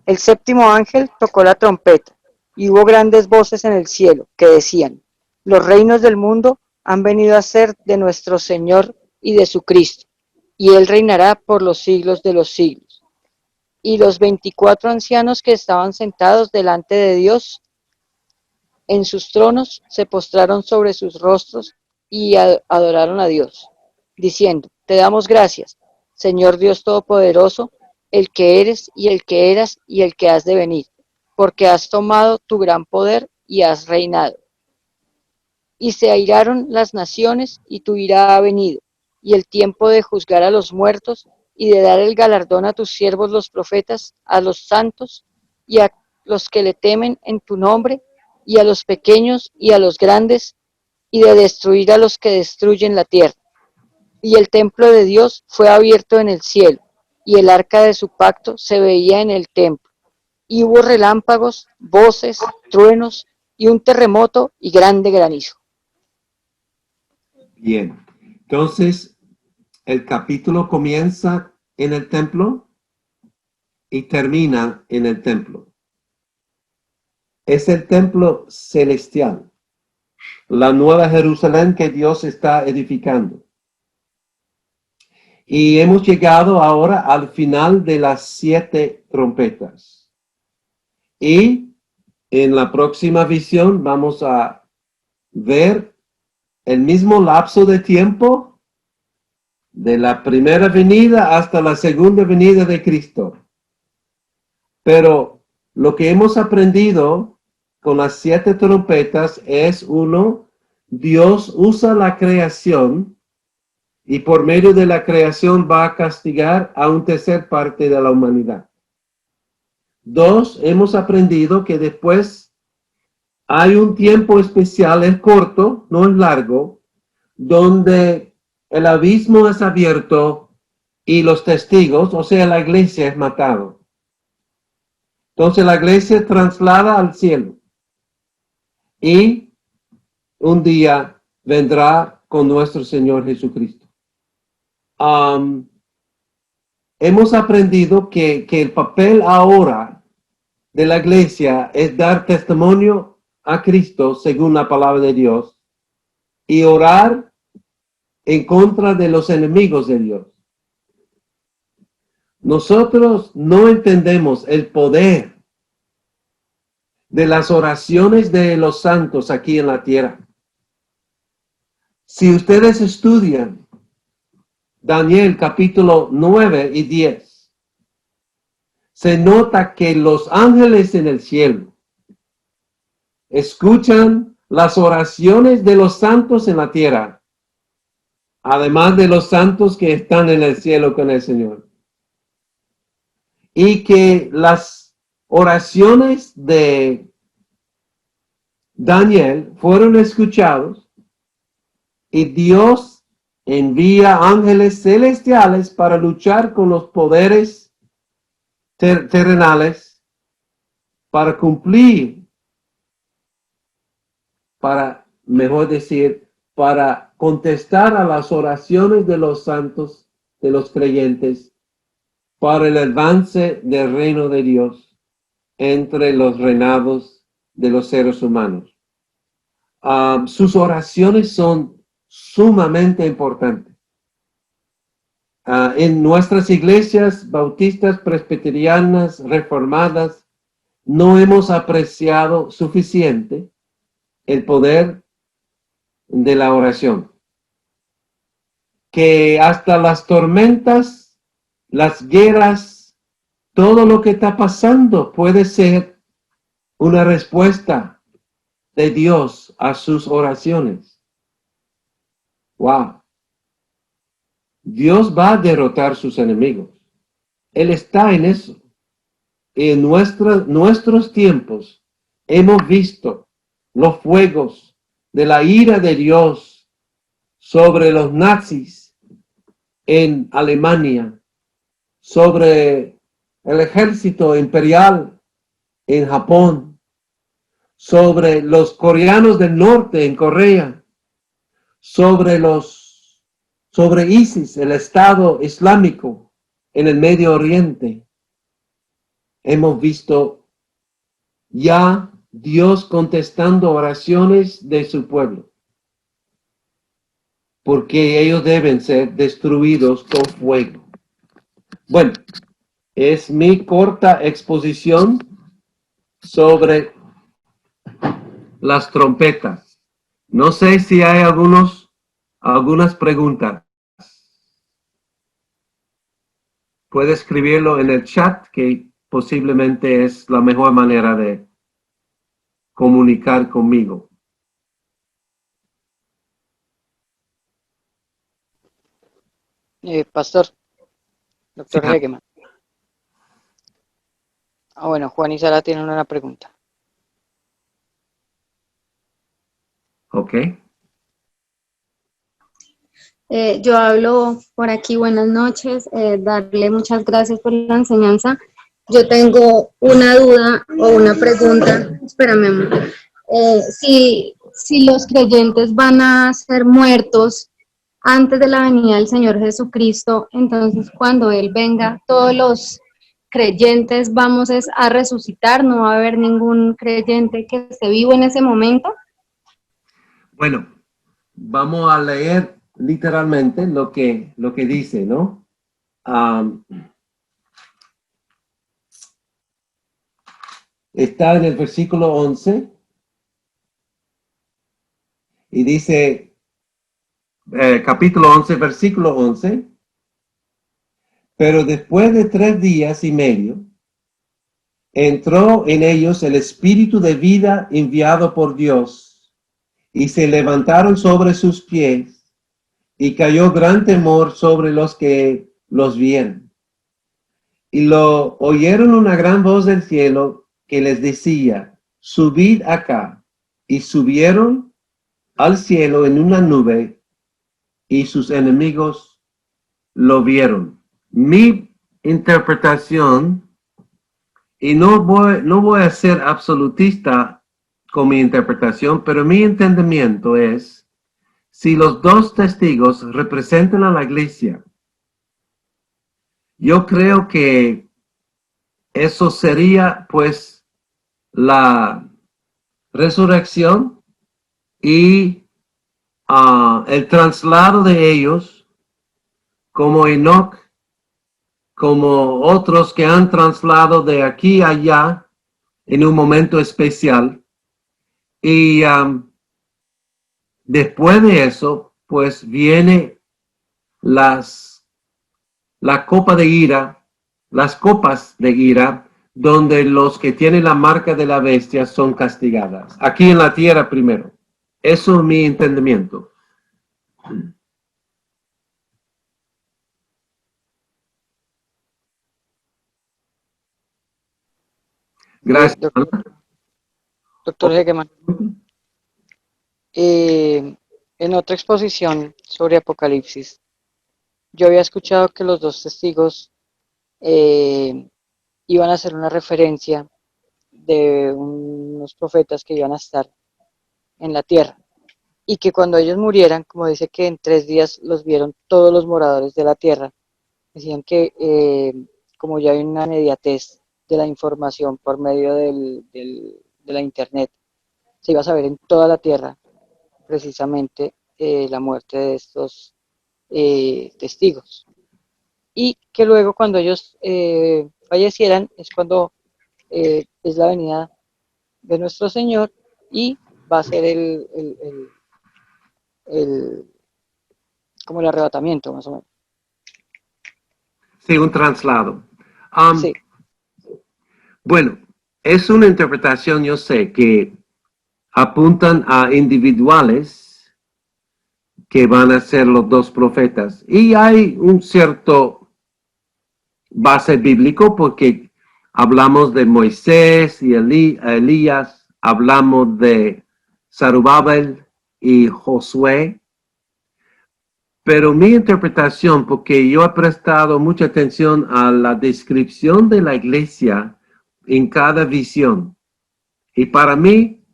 El 7º ángel tocó la trompeta, y hubo grandes voces en el cielo que decían: los reinos del mundo han venido a ser de nuestro Señor y de su Cristo, y Él reinará por los siglos de los siglos. Y los 24 ancianos que estaban sentados delante de Dios en sus tronos se postraron sobre sus rostros y adoraron a Dios, diciendo: te damos gracias, Señor Dios Todopoderoso, el que eres y el que eras y el que has de venir, porque has tomado tu gran poder y has reinado. Y se airaron las naciones, y tu ira ha venido, y el tiempo de juzgar a los muertos, y de dar el galardón a tus siervos los profetas, a los santos, y a los que le temen en tu nombre, y a los pequeños y a los grandes, y de destruir a los que destruyen la tierra. Y el templo de Dios fue abierto en el cielo, y el arca de su pacto se veía en el templo. Y hubo relámpagos, voces, truenos, y un terremoto y grande granizo. Bien. Entonces, el capítulo comienza en el templo y termina en el templo. Es el templo celestial, la nueva Jerusalén que Dios está edificando. Y hemos llegado ahora al final de las 7 trompetas. Y en la próxima visión vamos a ver el mismo lapso de tiempo de la primera venida hasta la segunda venida de Cristo. Pero lo que hemos aprendido con las 7 trompetas es, uno, Dios usa la creación y por medio de la creación va a castigar a un tercer parte de la humanidad. 2, hemos aprendido que después hay un tiempo especial, es corto, no es largo, donde el abismo es abierto y los testigos, o sea, la iglesia es matado. Entonces la iglesia traslada al cielo y un día vendrá con nuestro Señor Jesucristo. hemos aprendido que el papel ahora de la iglesia es dar testimonio a Cristo según la palabra de Dios y orar en contra de los enemigos de Dios. Nosotros no entendemos el poder de las oraciones de los santos aquí en la tierra. Si ustedes estudian Daniel capítulo 9 y 10, se nota que los ángeles en el cielo escuchan las oraciones de los santos en la tierra, además de los santos que están en el cielo con el Señor. Y que las oraciones de Daniel fueron escuchados y Dios envía ángeles celestiales para luchar con los poderes terrenales, para cumplir, para, mejor decir, para contestar a las oraciones de los santos, de los creyentes, para el avance del reino de Dios entre los reinados de los seres humanos. Sus oraciones son sumamente importantes. En nuestras iglesias bautistas, presbiterianas, reformadas, no hemos apreciado suficiente el poder de la oración. Que hasta las tormentas, las guerras, todo lo que está pasando puede ser una respuesta de Dios a sus oraciones. Wow. Dios va a derrotar sus enemigos. Él está en eso. En nuestros tiempos hemos visto los fuegos de la ira de Dios sobre los nazis en Alemania, sobre el ejército imperial en Japón, sobre los coreanos del norte en Corea, sobre ISIS, el Estado Islámico en el Medio Oriente. Hemos visto ya Dios contestando oraciones de su pueblo, porque ellos deben ser destruidos con fuego. Bueno, es mi corta exposición sobre las trompetas. No sé si hay algunas preguntas. Puede escribirlo en el chat, que posiblemente es la mejor manera de comunicar conmigo. Pastor, doctor Sí. Hegeman. Bueno, Juan y Sara tienen una pregunta. Ok. Yo hablo por aquí, buenas noches, darle muchas gracias por la enseñanza. Yo tengo una duda o una pregunta, espérame, amor. Si los creyentes van a ser muertos antes de la venida del Señor Jesucristo, entonces cuando Él venga, todos los creyentes vamos a resucitar, no va a haber ningún creyente que esté vivo en ese momento. Bueno, vamos a leer literalmente lo que dice, ¿no? Está en el versículo 11 y dice, capítulo 11, versículo 11, pero después de 3 días y medio, entró en ellos el espíritu de vida enviado por Dios, y se levantaron sobre sus pies, y cayó gran temor sobre los que los vieron. Y lo oyeron una gran voz del cielo que les decía, subid acá. Y subieron al cielo en una nube, y sus enemigos lo vieron. Mi interpretación, y no voy a ser absolutista con mi interpretación, pero mi entendimiento es, si los 2 testigos representan a la iglesia Yo creo que eso sería pues la resurrección y el traslado de ellos como Enoch, como otros que han trasladado de aquí a allá en un momento especial. Y después de eso, pues viene la copa de ira, las copas de ira, donde los que tienen la marca de la bestia son castigadas. Aquí en la tierra primero. Eso es mi entendimiento. Gracias. Doctor Hegeman, en otra exposición sobre Apocalipsis, yo había escuchado que los dos testigos iban a hacer una referencia de unos profetas que iban a estar en la tierra y que cuando ellos murieran, como dice que en 3 días los vieron todos los moradores de la tierra, decían que como ya hay una inmediatez de la información por medio de la internet, se iba a saber en toda la tierra precisamente la muerte de estos testigos. Y que luego cuando ellos fallecieran es cuando es la venida de nuestro Señor y va a ser como el arrebatamiento más o menos. Sí, un traslado. Sí. Bueno, es una interpretación, yo sé, que apuntan a individuales que van a ser los dos profetas. Y hay un cierto base bíblico porque hablamos de Moisés y Elías, hablamos de Zarubabel y Josué. Pero mi interpretación, porque yo he prestado mucha atención a la descripción de la iglesia en cada visión. Y para mí,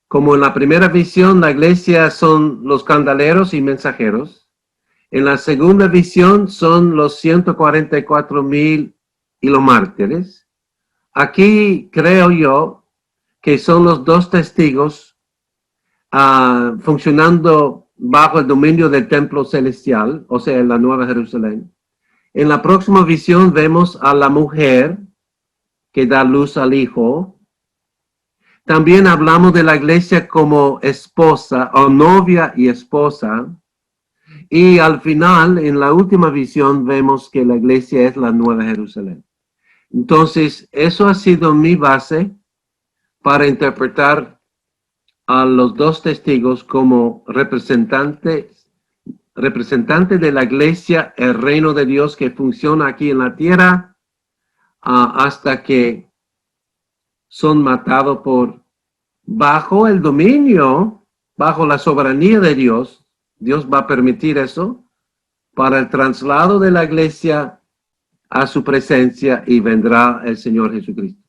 como en la primera visión, la iglesia son los candeleros y mensajeros. En la segunda visión son los 144,000 y los mártires. Aquí creo yo que son los dos testigos funcionando bajo el dominio del templo celestial, o sea, la Nueva Jerusalén. En la próxima visión vemos a la mujer que da luz al hijo. También hablamos de la iglesia como esposa o novia y esposa. Y al final, en la última visión, vemos que la iglesia es la Nueva Jerusalén. Entonces, eso ha sido mi base para interpretar a los dos testigos como representantes de la iglesia, el reino de Dios que funciona aquí en la tierra, hasta que son matados bajo el dominio, bajo la soberanía de Dios. Dios va a permitir eso para el traslado de la iglesia a su presencia y vendrá el Señor Jesucristo.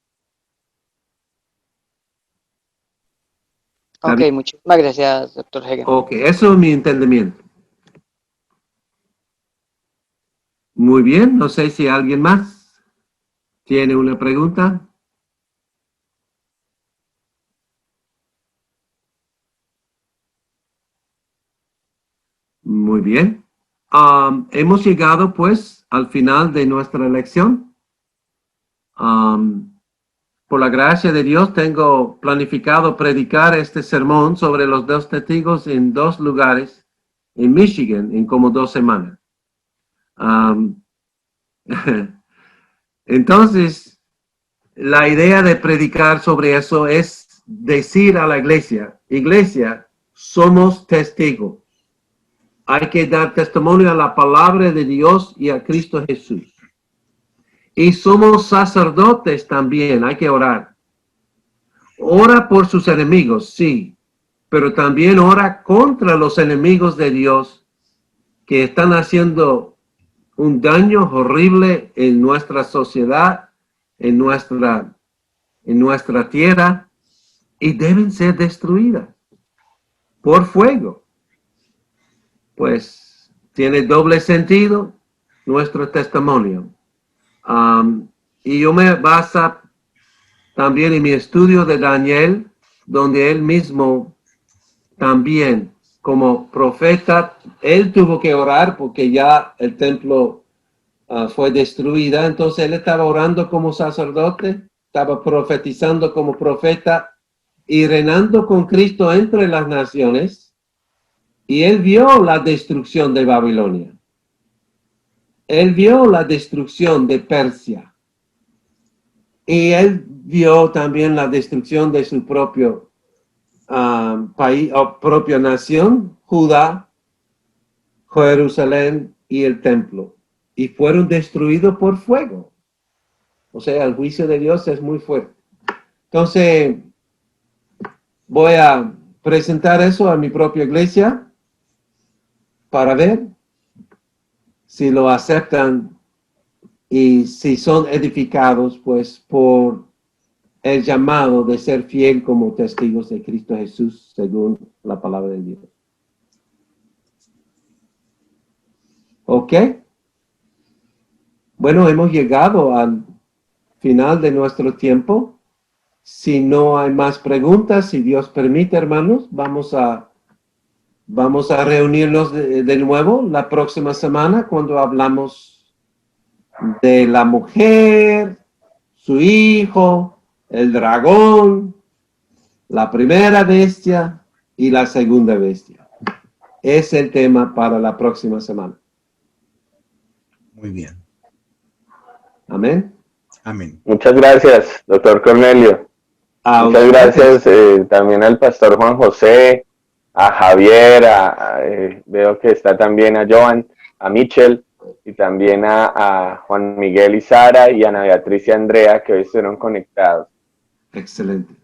Ok, muchísimas gracias, doctor Hegeman. Ok, eso es mi entendimiento. Muy bien, no sé si alguien más tiene una pregunta. Muy bien. Hemos llegado pues al final de nuestra lección. Por la gracia de Dios tengo planificado predicar este sermón sobre los dos testigos en 2 lugares en Michigan en como 2 semanas. Entonces, la idea de predicar sobre eso es decir a la iglesia, somos testigos. Hay que dar testimonio a la palabra de Dios y a Cristo Jesús. Y somos sacerdotes también, hay que orar. Ora por sus enemigos, sí, pero también ora contra los enemigos de Dios que están haciendo un daño horrible en nuestra sociedad, en nuestra tierra, y deben ser destruidas por fuego. Pues tiene doble sentido. nuestro testimonio. Y yo me baso también en mi estudio de Daniel, donde él mismo también, como profeta, él tuvo que orar porque ya el templo fue destruida. Entonces él estaba orando como sacerdote, estaba profetizando como profeta y reinando con Cristo entre las naciones. Y él vio la destrucción de Babilonia. Él vio la destrucción de Persia. Y él vio también la destrucción de su propio país o propia nación, Judá, Jerusalén y el templo. Y fueron destruidos por fuego. O sea, el juicio de Dios es muy fuerte. Entonces, voy a presentar eso a mi propia iglesia para ver si lo aceptan y si son edificados, pues, por el llamado de ser fiel como testigos de Cristo Jesús, según la palabra de Dios. ¿Ok? Bueno, hemos llegado al final de nuestro tiempo. Si no hay más preguntas, si Dios permite, hermanos, vamos a reunirnos de nuevo la próxima semana cuando hablamos de la mujer, su hijo, el dragón, la primera bestia y la segunda bestia. Es el tema para la próxima semana. Muy bien. Amén. Amén. Muchas gracias, doctor Cornelio. Muchas gracias también al pastor Juan José, a Javier, veo que está también a Joan, a Michel, y también a Juan Miguel y Sara, y a Ana Beatriz y Andrea, que hoy estuvieron conectados. Excelente.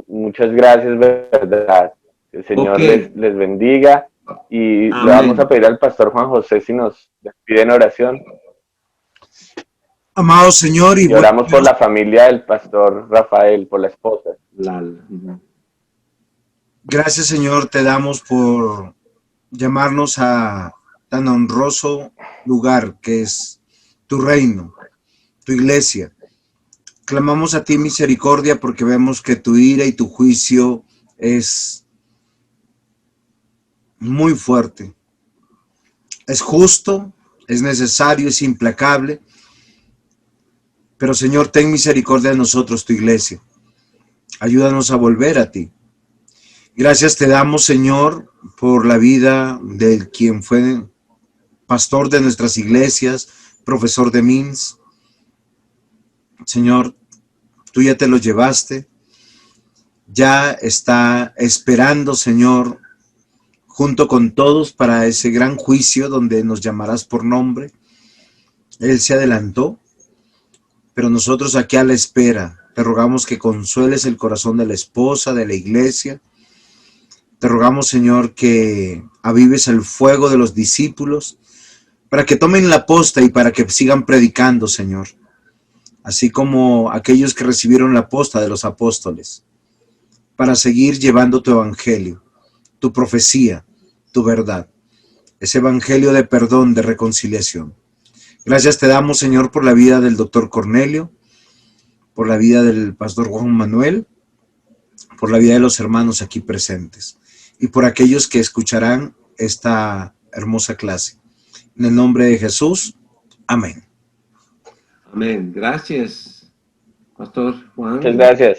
Muchas gracias, verdad. El Señor les bendiga, y Amén. le vamos a pedir al pastor Juan José si nos despide en oración. Amado Señor, y oramos por la familia del pastor Rafael, por la esposa. Gracias, Señor, te damos por llamarnos a tan honroso lugar que es tu reino, tu iglesia. Clamamos a ti misericordia porque vemos que tu ira y tu juicio es muy fuerte. Es justo, es necesario, es implacable. Pero, Señor, ten misericordia de nosotros, tu iglesia. Ayúdanos a volver a ti. Gracias te damos, Señor, por la vida de quien fue pastor de nuestras iglesias, profesor de MINS. Señor, tú ya te lo llevaste. Ya está esperando, Señor, junto con todos para ese gran juicio donde nos llamarás por nombre. Él se adelantó. Pero nosotros aquí a la espera, te rogamos que consueles el corazón de la esposa, de la iglesia. Te rogamos, Señor, que avives el fuego de los discípulos, para que tomen la posta y para que sigan predicando, Señor. Así como aquellos que recibieron la posta de los apóstoles, para seguir llevando tu evangelio, tu profecía, tu verdad. Ese evangelio de perdón, de reconciliación. Gracias te damos, Señor, por la vida del doctor Cornelio, por la vida del pastor Juan Manuel, por la vida de los hermanos aquí presentes y por aquellos que escucharán esta hermosa clase. En el nombre de Jesús, amén. Amén. Gracias, pastor Juan. Muchas gracias.